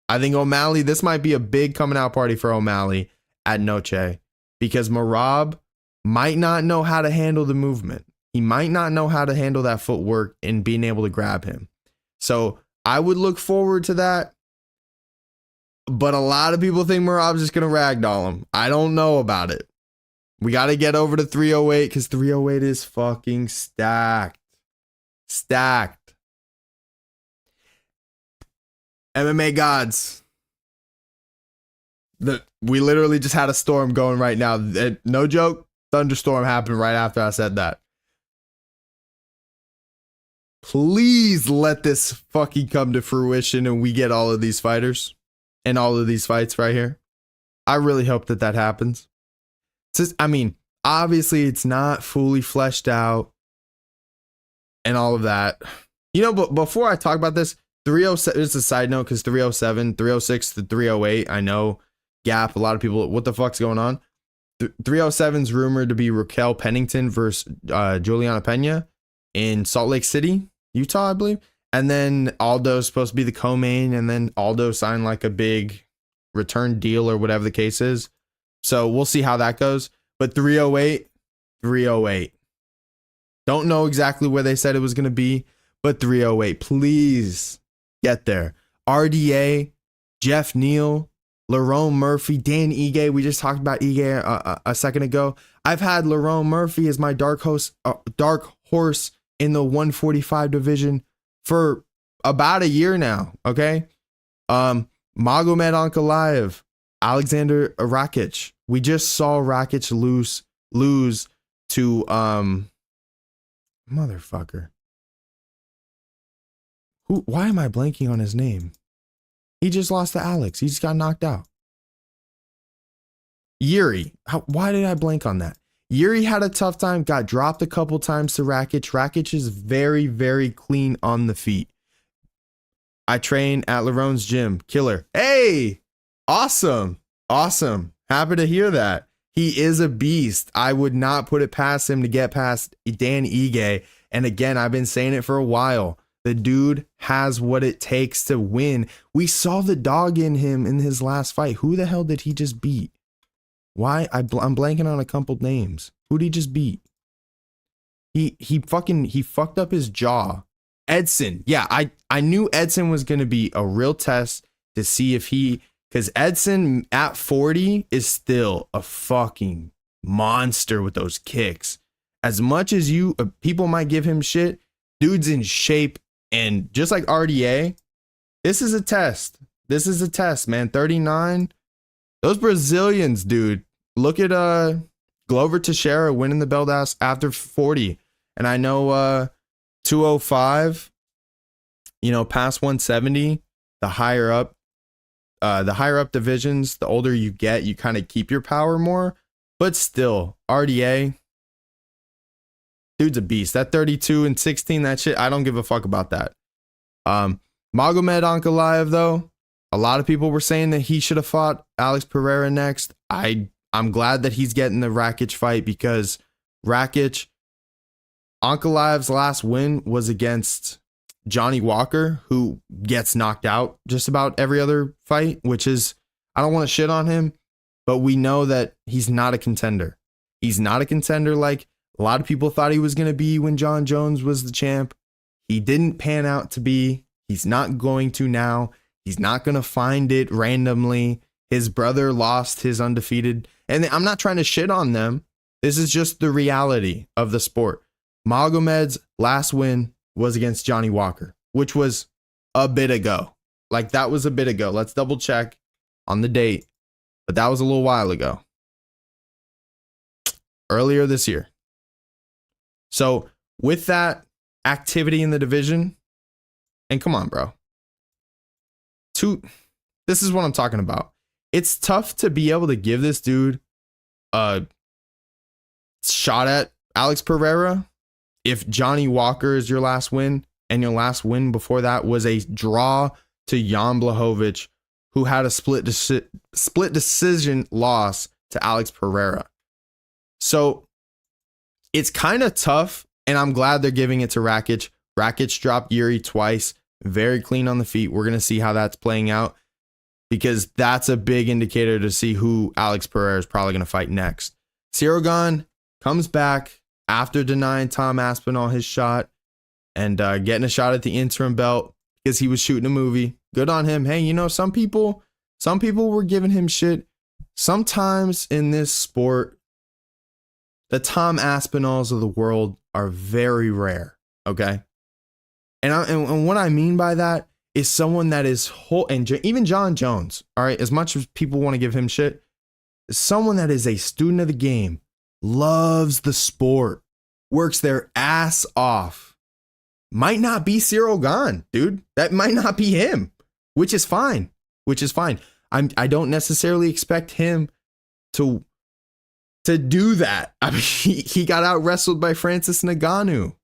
I think O'Malley, this might be a big coming out party for O'Malley at Noche, because Merab might not know how to handle the movement. He might not know how to handle that footwork and being able to grab him. So I would look forward to that. But a lot of people think Merab's just going to ragdoll him. I don't know about it. We got to get over to 308 because 308 is fucking stacked. Stacked. MMA gods. We literally just had a storm going right now. No joke, thunderstorm happened right after I said that. Please let this fucking come to fruition and we get all of these fighters and all of these fights right here. I really hope that happens. I mean, obviously it's not fully fleshed out and all of that. You know, but before I talk about this, 307, it's a side note because 307, 306 to 308, I know gap. A lot of people, what the fuck's going on? 307's rumored to be Raquel Pennington versus Juliana Pena in Salt Lake City, Utah, I believe. And then Aldo's supposed to be the co-main, and then Aldo signed like a big return deal or whatever the case is. So we'll see how that goes. But 308. Don't know exactly where they said it was going to be, but 308. Please get there. RDA, Jeff Neal, Lerone Murphy, Dan Ige. We just talked about Ige a second ago. I've had Lerone Murphy as my dark horse in the 145 division for about a year now. Okay. Magomed Ankalaev, Alexander Rakic. We just saw Rakic lose to motherfucker. Why am I blanking on his name? He just lost to Alex. He just got knocked out. Yuri. Why did I blank on that? Yuri had a tough time, got dropped a couple times to Rakic. Rakic is very, very clean on the feet. I train at Lerone's gym. Killer. Hey, awesome. Awesome. Happy to hear that. He is a beast. I would not put it past him to get past Dan Ige. And again, I've been saying it for a while. The dude has what it takes to win. We saw the dog in him in his last fight. Who the hell did he just beat? Why? I'm blanking on a couple names. Who did he just beat? He fucked up his jaw. Edson. Yeah, I knew Edson was going to be a real test to see if because Edson at 40 is still a fucking monster with those kicks. As much as people might give him shit, dude's in shape. And just like RDA, this is a test. This is a test, man. 39. Those Brazilians, dude. Look at Glover Teixeira winning the belt after 40. And I know 205, past 170, the higher up divisions, the older you get, you kind of keep your power more. But still, RDA, dude's a beast. That 32 and 16, that shit, I don't give a fuck about that. Magomed Ankalaev, though, a lot of people were saying that he should have fought Alex Pereira next. I'm glad that he's getting the Rakic fight because Ankalaev's last win was against Johnny Walker, who gets knocked out just about every other fight, which is, I don't want to shit on him, but we know that he's not a contender. He's not a contender like a lot of people thought he was going to be when John Jones was the champ. He didn't pan out to be. He's not going to now. He's not going to find it randomly. His brother lost his undefeated. And I'm not trying to shit on them. This is just the reality of the sport. Magomed's last win was against Johnny Walker, which was a bit ago. Like, that was a bit ago. Let's double check on the date. But that was a little while ago. Earlier this year. So with that activity in the division, and come on, bro. This is what I'm talking about. It's tough to be able to give this dude a shot at Alex Pereira if Johnny Walker is your last win, and your last win before that was a draw to Jan Blachowicz, who had a split decision loss to Alex Pereira. So it's kind of tough, and I'm glad they're giving it to Rakic. Rakic dropped Yuri twice, very clean on the feet. We're going to see how that's playing out, because that's a big indicator to see who Alex Pereira is probably going to fight next. Cirogan comes back after denying Tom Aspinall his shot and getting a shot at the interim belt because he was shooting a movie. Good on him. Hey, some people were giving him shit. Sometimes in this sport, the Tom Aspinalls of the world are very rare. Okay. And what I mean by that is someone that is whole, and even John Jones, all right, as much as people want to give him shit, someone that is a student of the game, loves the sport, works their ass off. Might not be Cyril Gahn, dude. That might not be him, which is fine. I don't necessarily expect him to do that. I mean, he got out wrestled by Francis Ngannou,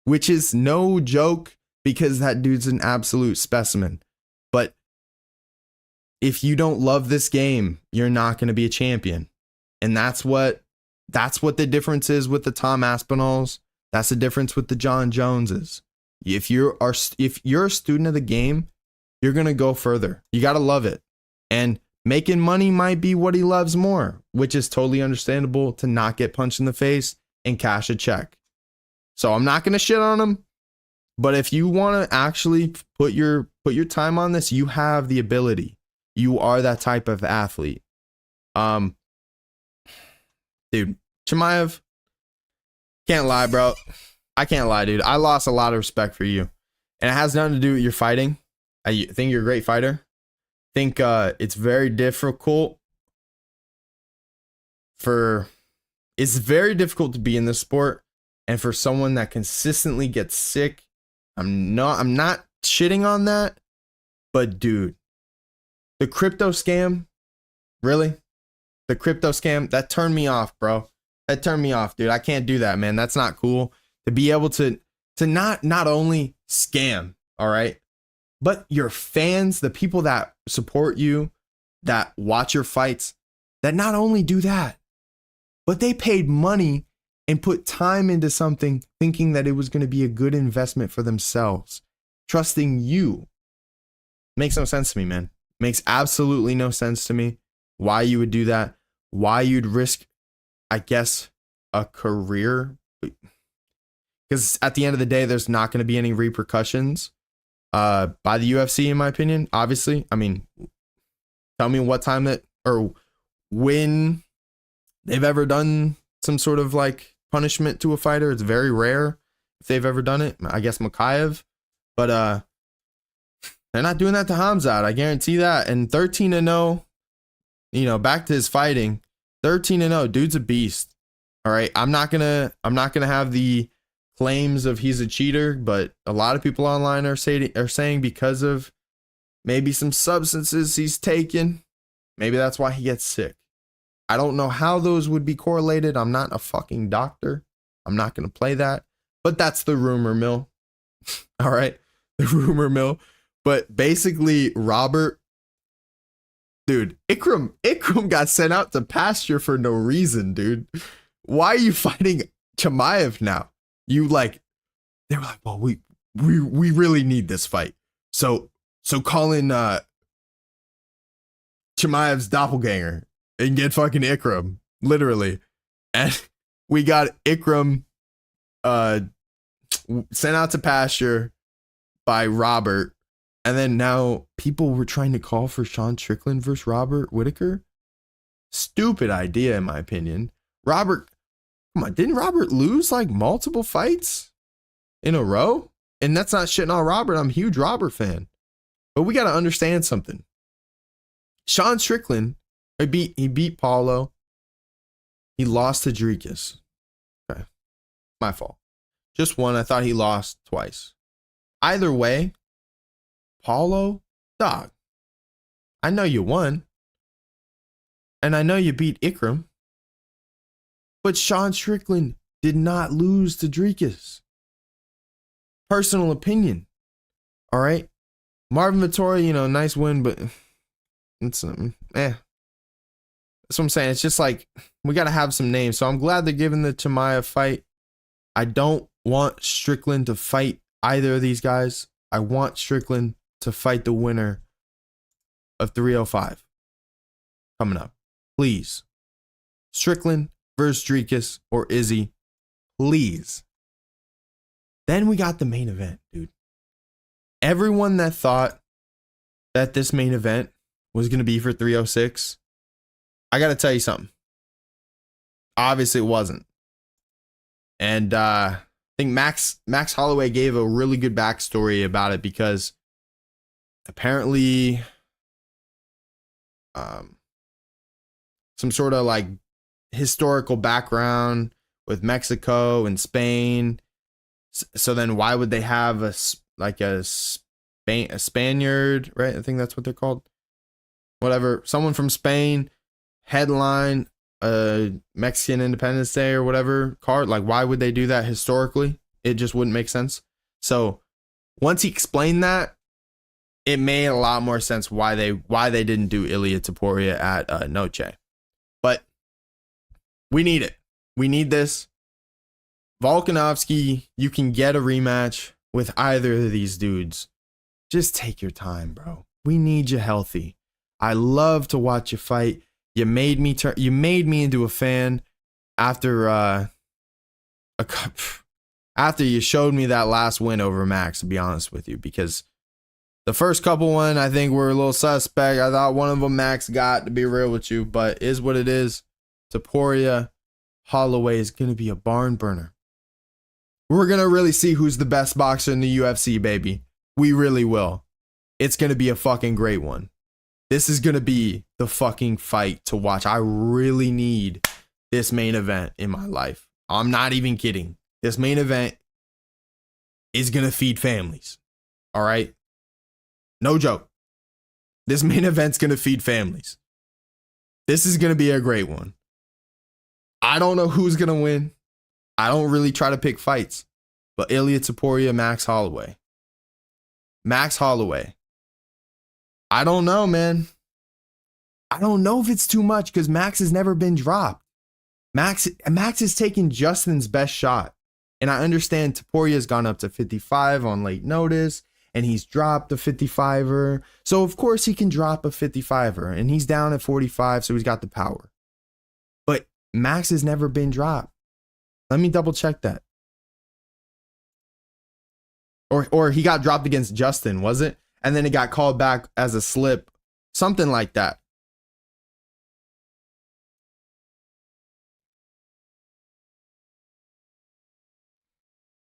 which is no joke because that dude's an absolute specimen. But if you don't love this game, you're not going to be a champion. And that's what the difference is with the Tom Aspinalls. That's the difference with the John Joneses. If you're a student of the game, you're going to go further. You got to love it. And making money might be what he loves more, which is totally understandable to not get punched in the face and cash a check. So I'm not going to shit on him. But if you want to actually put your time on this, you have the ability. You are that type of athlete. Dude, Chimaev, can't lie, bro. I can't lie, dude. I lost a lot of respect for you. And it has nothing to do with your fighting. I think you're a great fighter. I think it's very difficult to be in this sport. And for someone that consistently gets sick, I'm not shitting on that. But dude, the crypto scam, really? The crypto scam, that turned me off, bro. That turned me off, dude. I can't do that, man. That's not cool. To be able to not only scam, all right, but your fans, the people that support you, that watch your fights, that not only do that, but they paid money and put time into something thinking that it was going to be a good investment for themselves, trusting you. Makes no sense to me, man. Makes absolutely no sense to me why you would do that, why you'd risk, I guess, a career. Because at the end of the day, there's not going to be any repercussions by the UFC, in my opinion. Obviously, I mean, tell me what time or when they've ever done some sort of like punishment to a fighter. It's very rare if they've ever done it. I guess Makayev, but they're not doing that to Khamzat. I guarantee that. And 13-0, back to his fighting. 13-0, dude's a beast. All right, I'm not gonna have the claims of he's a cheater, but a lot of people online are saying because of maybe some substances he's taken, maybe that's why he gets sick. I don't know how those would be correlated. I'm not a fucking doctor. I'm not gonna play that, but that's the rumor mill. All right, the rumor mill. But basically, Robert, dude, Ikram got sent out to pasture for no reason, dude. Why are you fighting Chimaev now? They were like, well, we really need this fight. So call in Chimaev's doppelganger and get fucking Ikram, literally. And we got Ikram sent out to pasture by Robert. And then now people were trying to call for Sean Strickland versus Robert Whittaker. Stupid idea, in my opinion. Robert, come on, didn't Robert lose like multiple fights in a row? And that's not shitting on Robert. I'm a huge Robert fan. But we got to understand something. Sean Strickland, he beat Paulo. He lost to Dricus. Okay. My fault. Just one. I thought he lost twice. Either way, Paulo, dog, I know you won. And I know you beat Ikram. But Sean Strickland did not lose to Dricus. Personal opinion. All right. Marvin Vettori, nice win, but it's That's what I'm saying. It's just like we got to have some names. So I'm glad they're giving the Chimaev fight. I don't want Strickland to fight either of these guys. I want Strickland to fight the winner of 305 coming up. Please. Strickland versus Dricus or Izzy. Please. Then we got the main event, dude. everyone that thought that this main event was going to be for 306, I got to tell you something. Obviously, it wasn't. And I think Max Holloway gave a really good backstory about it because apparently some sort of like historical background with Mexico and Spain. So then why would they have a Spaniard, right? I think that's what they're called. Whatever. Someone from Spain headline Mexican Independence Day or whatever card. Like, why would they do that historically? It just wouldn't make sense. So once he explained that, it made a lot more sense why they didn't do Ilia Topuria at Noche. But we need it. We need this. Volkanovski, you can get a rematch with either of these dudes. Just take your time, bro. We need you healthy. I love to watch you fight. You made me into a fan after after you showed me that last win over Max, to be honest with you, because the first couple one I think were a little suspect. I thought one of them Max got, to be real with you, but is what it is. Topuria Holloway is going to be a barn burner. We're going to really see who's the best boxer in the UFC, baby. We really will. It's going to be a fucking great one. This is going to be the fucking fight to watch. I really need this main event in my life. I'm not even kidding. This main event is going to feed families. All right? No joke. This main event's going to feed families. This is going to be a great one. I don't know who's going to win. I don't really try to pick fights. But Ilia Topuria, Max Holloway. Max Holloway. I don't know, man. I don't know if it's too much because Max has never been dropped. Max has taken Justin's best shot. And I understand Topuria has gone up to 55 on late notice. And he's dropped a 55er. So, of course, he can drop a 55er. And he's down at 45, so he's got the power. But Max has never been dropped. Let me double check that. Or he got dropped against Justin, was it? And then it got called back as a slip. Something like that.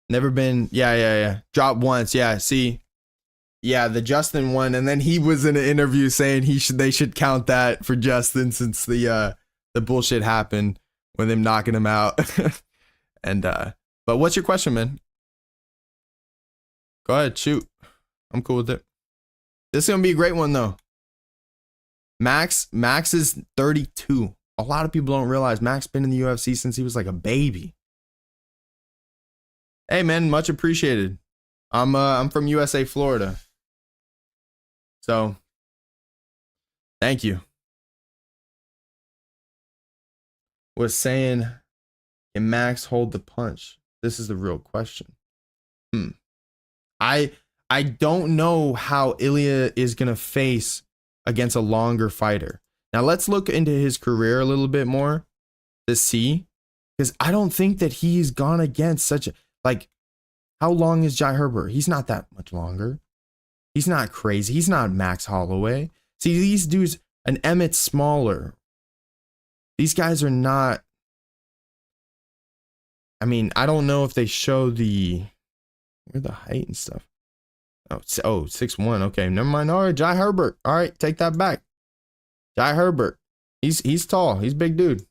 Never been. Yeah. Dropped once. Yeah, see. Yeah, the Justin one. And then he was in an interview saying they should count that for Justin since the bullshit happened with him knocking him out. And but what's your question, man? Go ahead, shoot. I'm cool with it. This is gonna be a great one though. Max is 32. A lot of people don't realize Max been in the UFC since he was like a baby. Hey man, much appreciated. I'm from USA, Florida. So thank you. Was saying, can Max hold the punch? This is the real question. I don't know how Ilia is going to face against a longer fighter. Now let's look into his career a little bit more to see, because I don't think that he's gone against such a, like, how long is Jai Herbert? He's not that much longer. He's not crazy. He's not Max Holloway. See, these dudes, an Emmett Smaller, these guys are not, I mean, I don't know if they show the height and stuff. Oh, 6'1". Okay, never mind. All right, Jai Herbert. All right, take that back. Jai Herbert. He's tall. He's a big dude.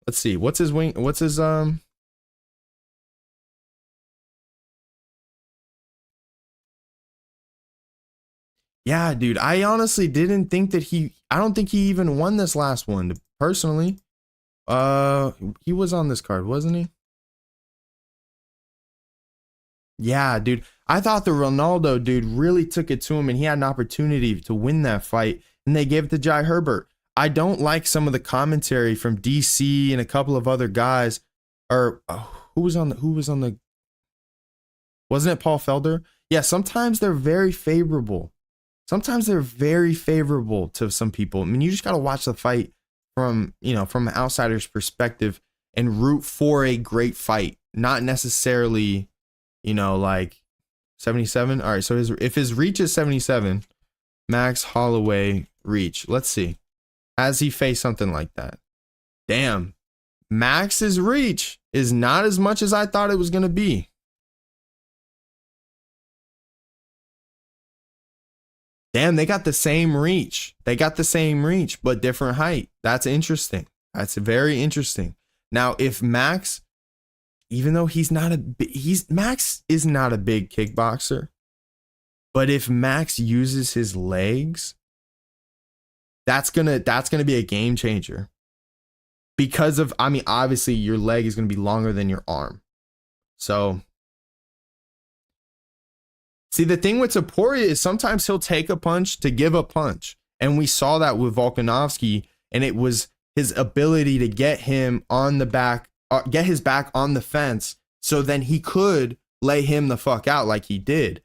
Let's see. What's his wing? What's his Yeah, dude. I honestly didn't think that I don't think he even won this last one, personally. He was on this card, wasn't he? Yeah, dude. I thought the Ronaldo dude really took it to him and he had an opportunity to win that fight and they gave it to Jai Herbert. I don't like some of the commentary from DC and a couple of other guys. Or who was on the wasn't it Paul Felder? Yeah, sometimes they're very favorable. Sometimes they're very favorable to some people. I mean, you just got to watch the fight from an outsider's perspective and root for a great fight, not necessarily, like 77. All right, so if his reach is 77, Max Holloway reach. Let's see. Has he faced something like that? Damn. Max's reach is not as much as I thought it was going to be. Damn, they got the same reach. They got the same reach, but different height. That's interesting. That's very interesting. Now, if Max, even though Max is not a big kickboxer, but if Max uses his legs, that's gonna be a game changer. Because of, I mean, obviously your leg is gonna be longer than your arm. So, see, the thing with Topuria is sometimes he'll take a punch to give a punch. And we saw that with Volkanovski, and it was his ability to get him on the back, get his back on the fence, so then he could lay him the fuck out like he did.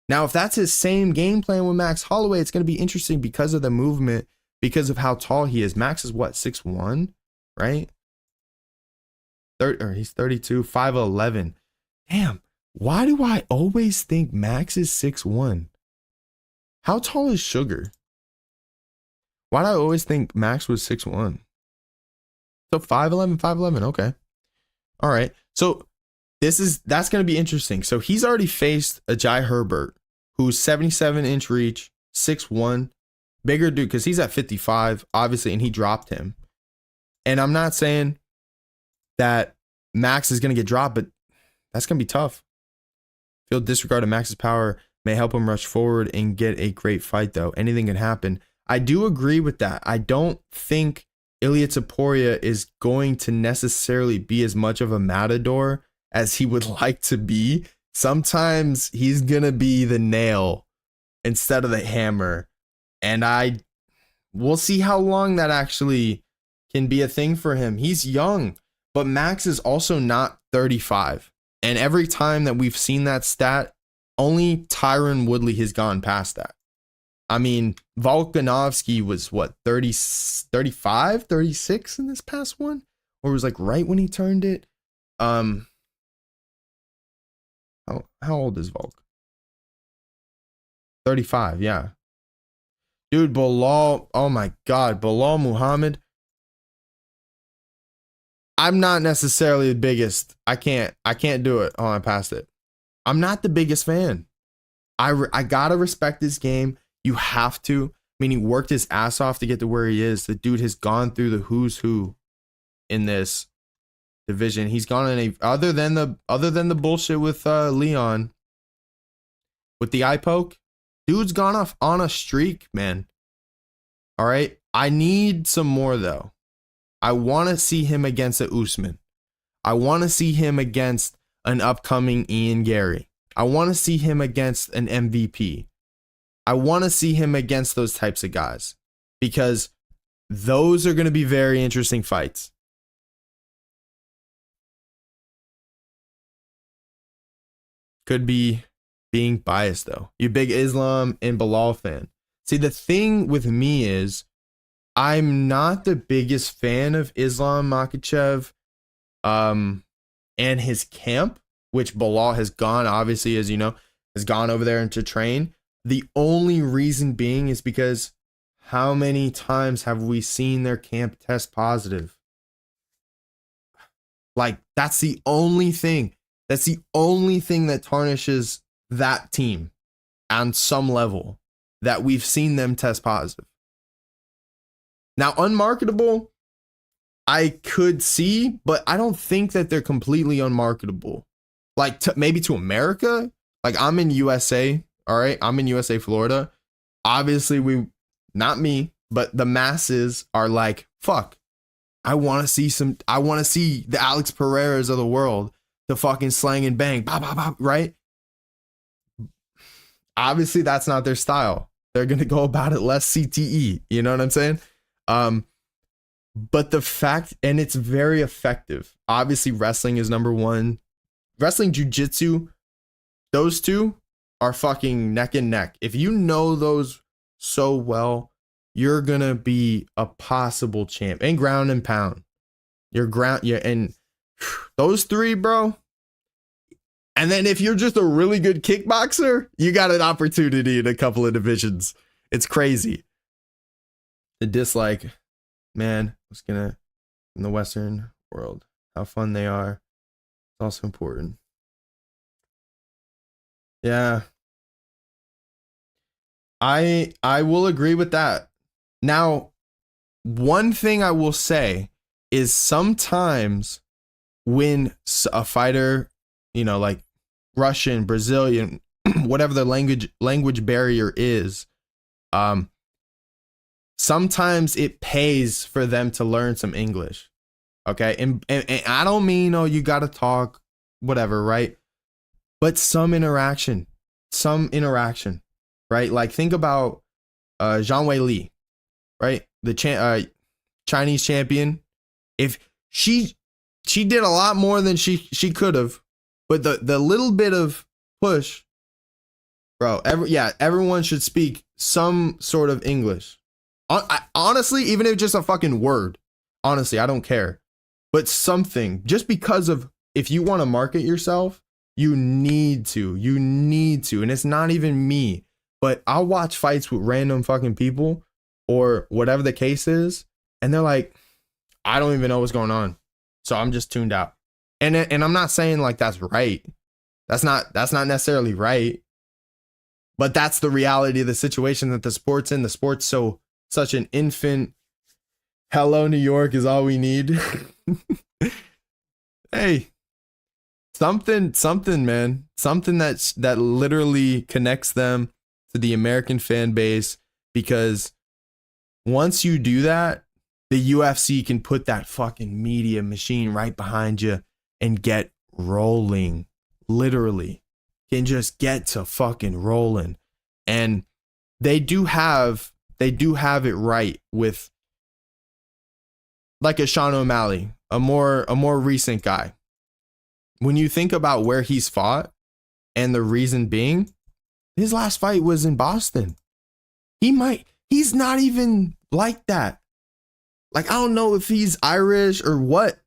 Now, if that's his same game plan with Max Holloway, it's going to be interesting because of the movement, because of how tall he is. Max is what, 6'1", right? He's 32, 5'11". Damn. Why do I always think Max is 6'1"? How tall is Sugar? Why do I always think Max was 6'1"? So 5'11", okay. All right. So that's going to be interesting. So he's already faced a Jai Herbert, who's 77-inch reach, 6'1", bigger dude, because he's at 55, obviously, and he dropped him. And I'm not saying that Max is going to get dropped, but that's going to be tough. Feel disregard of Max's power may help him rush forward and get a great fight, though. Anything can happen. I do agree with that. I don't think Ilia Topuria is going to necessarily be as much of a matador as he would like to be. Sometimes he's going to be the nail instead of the hammer. And we'll see how long that actually can be a thing for him. He's young, but Max is also not 35. And every time that we've seen that stat, only Tyron Woodley has gone past that. I mean, Volkanovski was what, 30, 35, 36 in this past one? Or was like right when he turned it? How old is Volk? 35, yeah. Dude, Bilal, oh my God, Bilal Muhammad. I'm not necessarily the biggest. I can't do it. Oh, I passed it. I'm not the biggest fan. I gotta respect this game. You have to. I mean, he worked his ass off to get to where he is. The dude has gone through the who's who in this division. He's gone in other than the bullshit with Leon with the eye poke. Dude's gone off on a streak, man. All right. I need some more though. I want to see him against a Usman. I want to see him against an upcoming Ian Gary. I want to see him against an MVP. I want to see him against those types of guys because those are going to be very interesting fights. Could be being biased though. You big Islam and Bilal fan. See, the thing with me is I'm not the biggest fan of Islam Makhachev and his camp, which Bilal has gone, obviously, as you know, has gone over there to train. The only reason being is because how many times have we seen their camp test positive? Like, that's the only thing. That's the only thing that tarnishes that team on some level, that we've seen them test positive. Now, unmarketable, I could see, but I don't think that they're completely unmarketable. Like, maybe to America. Like, I'm in USA, all right? I'm in USA, Florida. Obviously, not me, but the masses are like, fuck. I want to see the Alex Pereiras of the world to fucking slang and bang, bah, bah, bah, right? Obviously, that's not their style. They're going to go about it less CTE. You know what I'm saying? But the fact, and it's very effective. Obviously, wrestling is number one. Wrestling, jiu-jitsu, those two are fucking neck and neck. If you know those so well, you're going to be a possible champ. And ground and pound. And those three, bro, And then if you're just a really good kickboxer, you got an opportunity in a couple of divisions. It's crazy. The dislike, man, was gonna in the Western world, how fun they are. It's also important. Yeah. I will agree with that. Now, one thing I will say is sometimes when a fighter, you know, like Russian, Brazilian, whatever the language barrier is, sometimes it pays for them to learn some English. Okay. And I don't mean, oh, you got to talk, whatever, right? But some interaction, right? Like think about Zhang Weili, right? The Chinese champion. If she did a lot more than she could have, but the little bit of push, bro. Everyone should speak some sort of English. Honestly, even if just a fucking word. Honestly, I don't care. But something, just because of, if you want to market yourself, you need to. And it's not even me, but I'll watch fights with random fucking people or whatever the case is, and they're like, I don't even know what's going on. So I'm just tuned out. And I'm not saying like that's right. That's not necessarily right. But that's the reality of the situation that the sport's in. The sport's such an infant. Hello, New York is all we need. Hey, something, man. Something that literally connects them to the American fan base, because once you do that, the UFC can put that fucking media machine right behind you and get rolling. Literally. Can just get to fucking rolling. And they do have it right with like a Sean O'Malley, a more recent guy. When you think about where he's fought and the reason being, his last fight was in Boston. He's not even like that. Like, I don't know if he's Irish or what,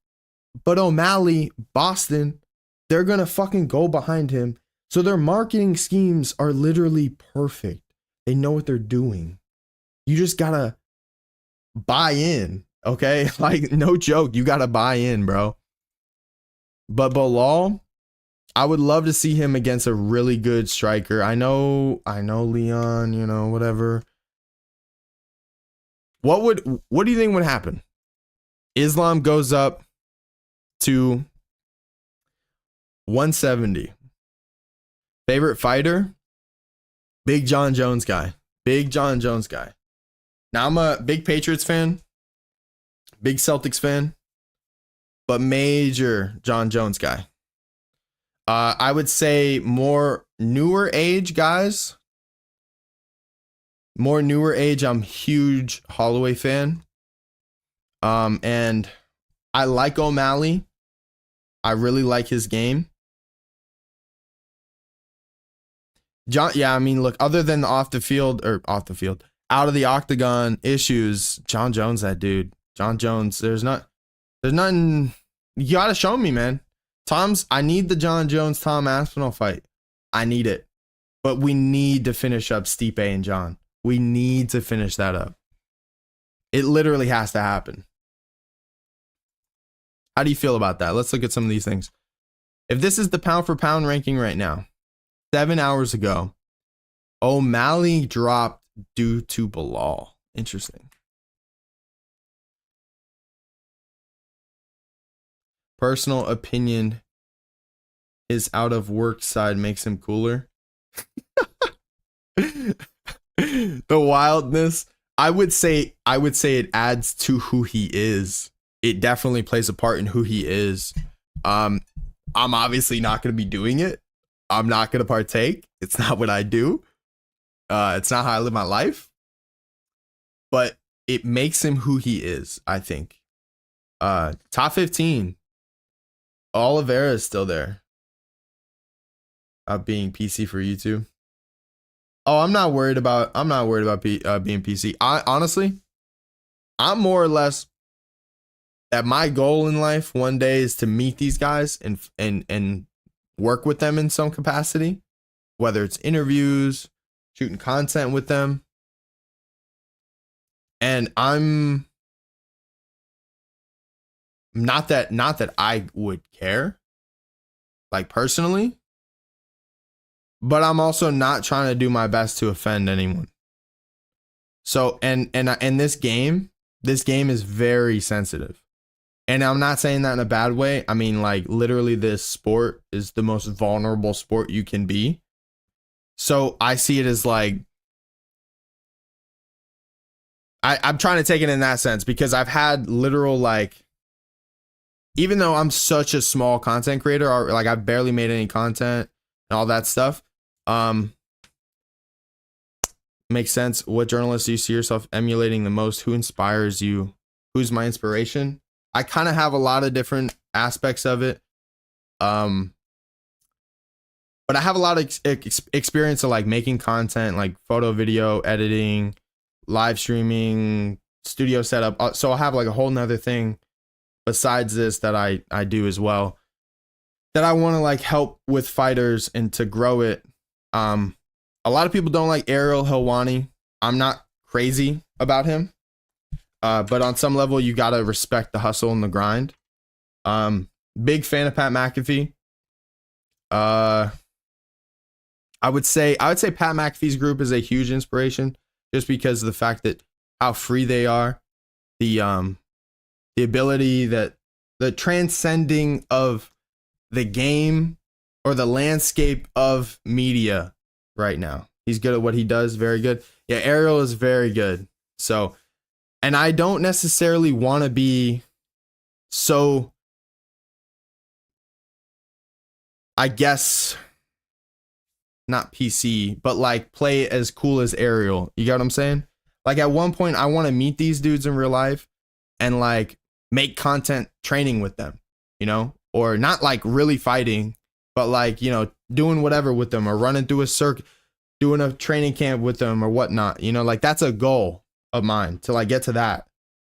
but O'Malley, Boston, they're going to fucking go behind him. So their marketing schemes are literally perfect. They know what they're doing. You just got to buy in, okay? Like, no joke. You got to buy in, bro. But Bilal, I would love to see him against a really good striker. I know Leon, you know, whatever. What do you think would happen? Islam goes up to 170. Favorite fighter? Big John Jones guy. Now, I'm a big Patriots fan, big Celtics fan, but major John Jones guy. I would say more newer age guys. I'm huge Holloway fan. And I like O'Malley. I really like his game. I mean, look, other than the out of the octagon issues, John Jones, that dude. John Jones, there's nothing. You gotta show me, man. I need the John Jones Tom Aspinall fight. I need it. But we need to finish up Stipe and John. We need to finish that up. It literally has to happen. How do you feel about that? Let's look at some of these things. If this is the pound for pound ranking right now, 7 hours ago, O'Malley dropped due to Bilal. Interesting. Personal opinion, his out of work side makes him cooler. The wildness. I would say it adds to who he is. It definitely plays a part in who he is. I'm obviously not going to be doing it. I'm not going to partake. It's not what I do. It's not how I live my life. But it makes him who he is, I think. Top 15. Oliveira is still there. Being PC for YouTube. Oh, I'm not worried about being PC. Honestly, I'm more or less that my goal in life one day is to meet these guys and work with them in some capacity, whether it's interviews, shooting content with them. And I'm not that I would care, like personally, but I'm also not trying to do my best to offend anyone. So and this game is very sensitive. And I'm not saying that in a bad way. I mean, like, literally, this sport is the most vulnerable sport you can be. So I see it as like, I'm trying to take it in that sense, because I've had literal, like, even though I'm such a small content creator, or like I've barely made any content and all that stuff, makes sense. What journalists do you see yourself emulating the most? Who inspires you? Who's my inspiration? I kind of have a lot of different aspects of it. But I have a lot of experience of like making content, like photo, video, editing, live streaming, studio setup. So I have like a whole nother thing besides this that I do as well, that I want to like help with fighters and to grow it. A lot of people don't like Ariel Helwani. I'm not crazy about him. But on some level, you got to respect the hustle and the grind. Big fan of Pat McAfee. I would say Pat McAfee's group is a huge inspiration, just because of the fact that how free they are, the ability, that the transcending of the game or the landscape of media right now. He's good at what he does, very good. Yeah, Ariel is very good. So, and I don't necessarily want to be so, I guess, not PC, but like play as cool as Ariel. You get what I'm saying? Like at one point, I want to meet these dudes in real life and like make content training with them, you know, or not like really fighting, but like, you know, doing whatever with them, or running through a circuit, doing a training camp with them or whatnot. You know, like that's a goal of mine to like get to that,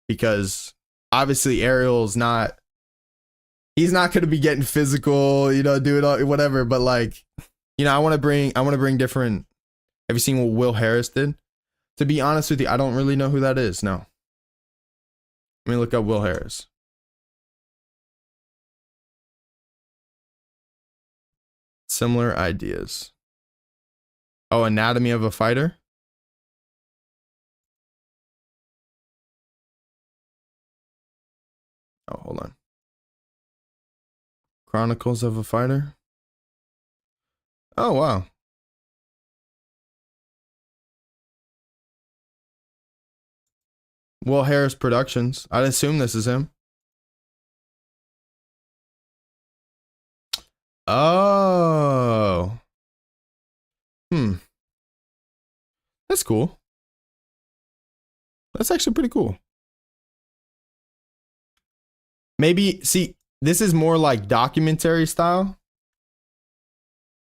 because obviously Ariel's not, he's not going to be getting physical, you know, doing all, whatever, but like, you know, I want to bring different. Have you seen what Will Harris did? To be honest with you, I don't really know who that is. No. Let me look up Will Harris. Similar ideas. Oh, Anatomy of a Fighter. Oh, hold on. Chronicles of a Fighter. Oh, wow. Will Harris Productions. I'd assume this is him. Oh. That's cool. That's actually pretty cool. Maybe, see, this is more like documentary style.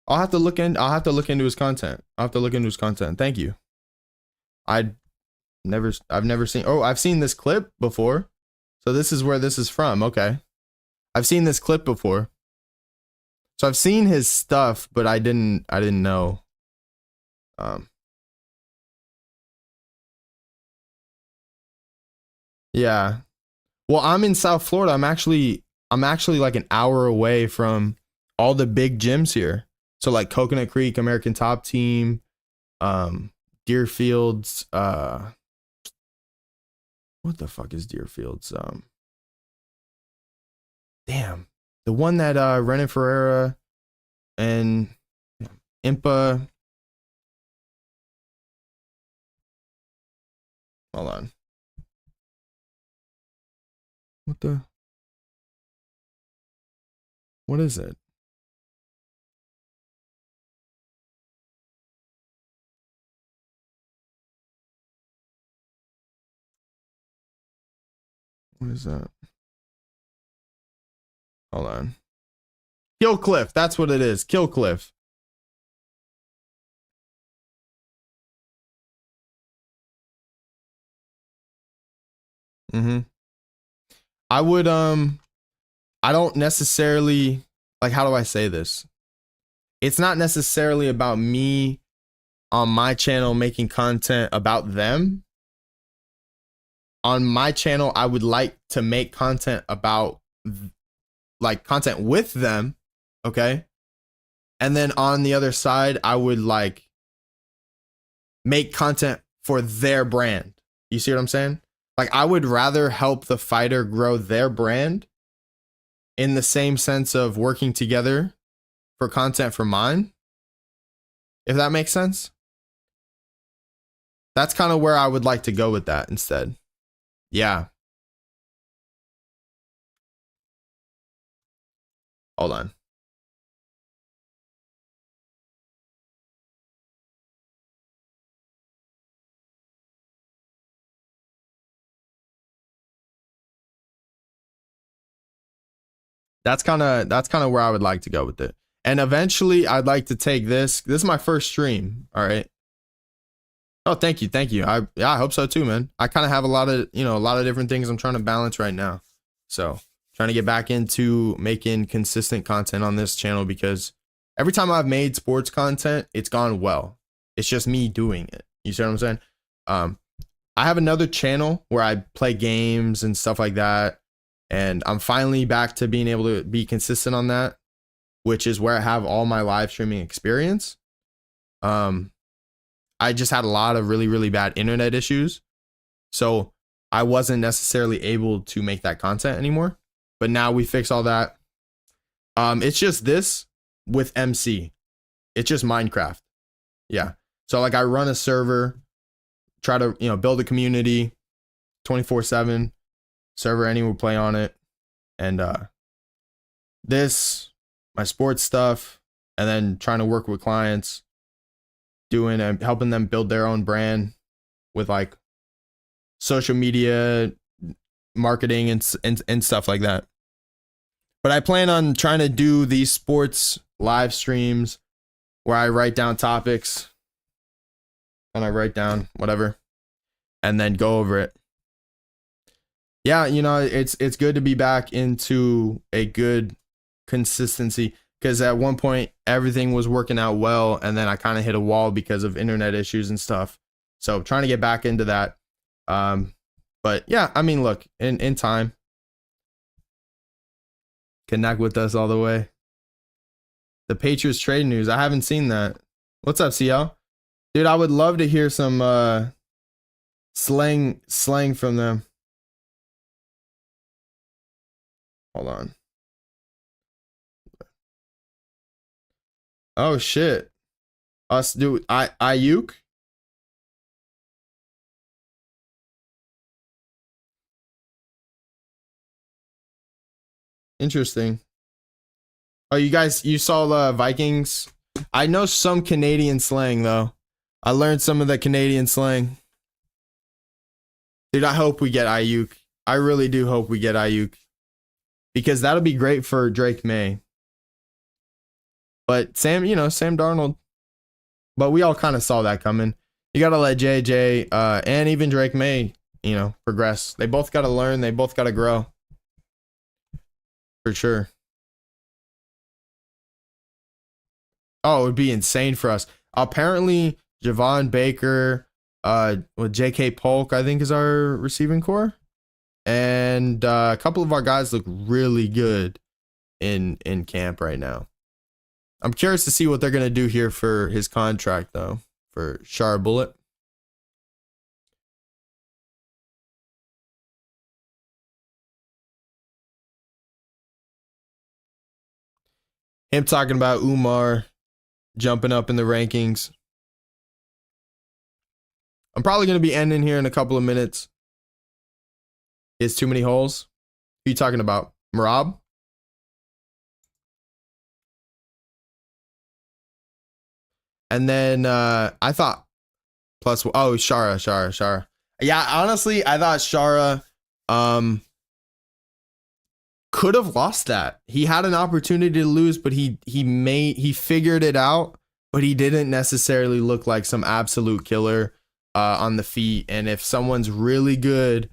I'll have to look into his content. Thank you. I've never seen, oh, I've seen this clip before. So this is where this is from. Okay. I've seen this clip before. So I've seen his stuff, but I didn't know. Yeah. Well, I'm in South Florida. I'm actually like an hour away from all the big gyms here. So like Coconut Creek, American Top Team, Deerfields, what the fuck is Deerfields? Damn. The one that Renan Ferreira and Impa. Hold on. What is it? What is that? Hold on. Killcliff. That's what it is. Killcliff. I would I don't necessarily, like, how do I say this? it's not necessarily about me on my channel making content about them. On my channel, I would like to make content about, like, content with them, okay? And then on the other side, I would like make content for their brand. You see what I'm saying? Like, I would rather help the fighter grow their brand in the same sense of working together for content for mine, if that makes sense. That's kind of where I would like to go with that instead. Yeah. Hold on. That's kind of where I would like to go with it. And eventually I'd like to take this. This is my first stream, all right? Oh, thank you. Thank you. I hope so too, man. I kind of have a lot of different things I'm trying to balance right now. So, trying to get back into making consistent content on this channel, because every time I've made sports content, it's gone well. It's just me doing it. You see what I'm saying? I have another channel where I play games and stuff like that. And I'm finally back to being able to be consistent on that, which is where I have all my live streaming experience. I just had a lot of really, really bad internet issues. So I wasn't necessarily able to make that content anymore. But now we fix all that. It's just this with MC. It's just Minecraft. Yeah. So like, I run a server, try to, build a community 24/7. Server, anyone will play on it. And this, my sports stuff, and then trying to work with clients, doing and helping them build their own brand with like social media marketing and stuff like that. But I plan on trying to do these sports live streams where I write down topics and I write down whatever and then go over it. Yeah, it's good to be back into a good consistency, because at one point everything was working out well, and then I kind of hit a wall because of internet issues and stuff. So trying to get back into that. But yeah, I mean, look, in time, connect with us all the way. The Patriots trade news. I haven't seen that. What's up, CL? Dude, I would love to hear some slang from them. Hold on. Oh shit. Us do Ayuk? Interesting. Oh, you saw the Vikings? I know some Canadian slang though. I learned some of the Canadian slang. Dude, I hope we get Ayuk. I really do hope we get Ayuk, because that'll be great for Drake May. But Sam Darnold. But we all kind of saw that coming. You got to let JJ and even Drake May, progress. They both got to learn. They both got to grow. For sure. Oh, it would be insane for us. Apparently, Javon Baker, with J.K. Polk, I think, is our receiving core. And a couple of our guys look really good in camp right now. I'm curious to see what they're going to do here for his contract, though, for Shar Bullet. Him talking about Umar jumping up in the rankings. I'm probably going to be ending here in a couple of minutes. It's too many holes. Who are you talking about? Marab? And then I thought Shara. Yeah, honestly, I thought Shara could have lost that. He had an opportunity to lose, but he figured it out, but he didn't necessarily look like some absolute killer on the feet. And if someone's really good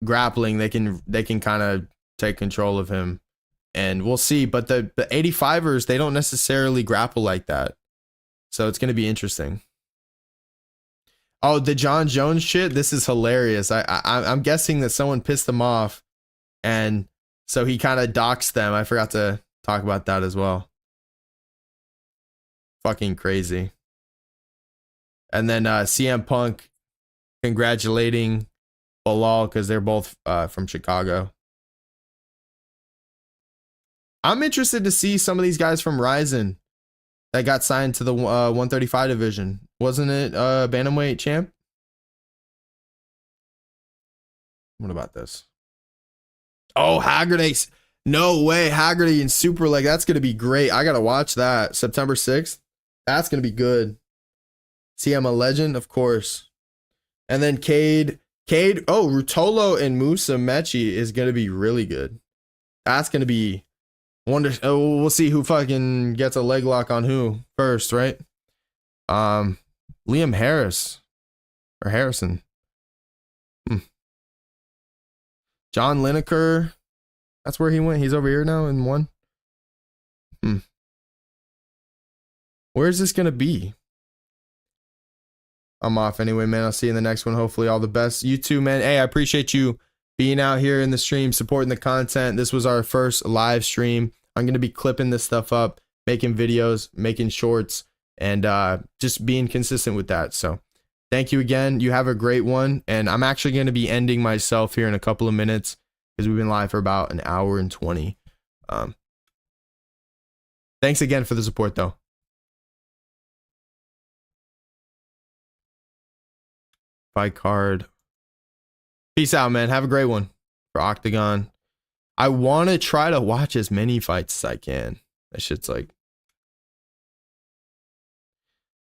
grappling, they can kind of take control of him. And we'll see. But the 85ers, they don't necessarily grapple like that. So it's going to be interesting. Oh, the John Jones shit. This is hilarious. I'm guessing that someone pissed him off. And so he kind of doxed them. I forgot to talk about that as well. Fucking crazy. And then CM Punk congratulating Bilal because they're both from Chicago. I'm interested to see some of these guys from Ryzen that got signed to the 135 division. Wasn't it Bantamweight champ? What about this? Oh, Haggerty. No way. Haggerty and Super Leg. That's going to be great. I got to watch that. September 6th. That's going to be good. See, I'm a legend, of course. And then Cade. Oh, Rutolo and Musa Mechi is going to be really good. That's going to be we'll see who fucking gets a leg lock on who first, right? Liam Harris or Harrison. John Lineker. That's where he went. He's over here now in one. Where's this gonna be? I'm off anyway, man. I'll see you in the next one. Hopefully all the best. You too, man. Hey, I appreciate you being out here in the stream, supporting the content. This was our first live stream. I'm going to be clipping this stuff up, making videos, making shorts, and just being consistent with that. So thank you again. You have a great one. And I'm actually going to be ending myself here in a couple of minutes because we've been live for about an hour and 20. Thanks again for the support, though. Fight card. Peace out, man. Have a great one for Octagon. I want to try to watch as many fights as I can. That shit's like...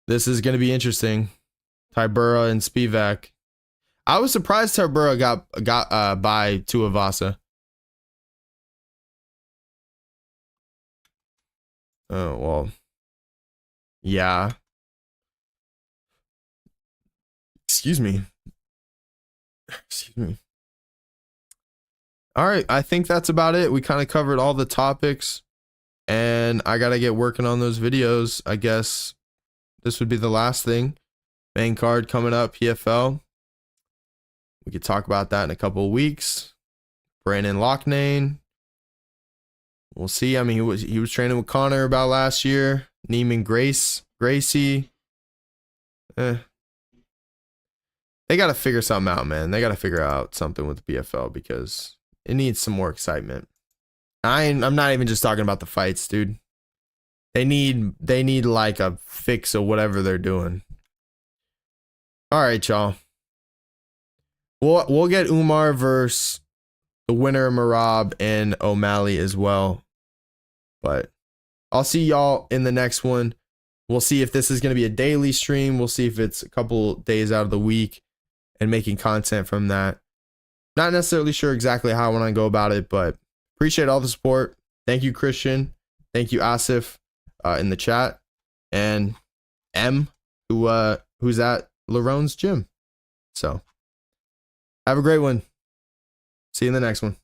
This is going to be interesting. Tybura and Spivak. I was surprised Tybura got by Tuivasa. Oh, well. Yeah. Excuse me. Excuse me. All right, I think that's about it. We kind of covered all the topics, and I got to get working on those videos. I guess this would be the last thing. Main card coming up, PFL. We could talk about that in a couple of weeks. Brandon Loughnane. We'll see. I mean, he was training with Connor about last year. Neiman Gracie. They got to figure something out, man. They got to figure out something with the PFL because it needs some more excitement. I'm not even just talking about the fights, dude. They need like a fix of whatever they're doing. All right, y'all. We'll get Umar versus the winner of Marab and O'Malley as well. But I'll see y'all in the next one. We'll see if this is going to be a daily stream. We'll see if it's a couple days out of the week and making content from that. Not necessarily sure exactly how I want to go about it, but appreciate all the support. Thank you, Christian. Thank you, Asif, in the chat. And M, who's at Larone's gym. So have a great one. See you in the next one.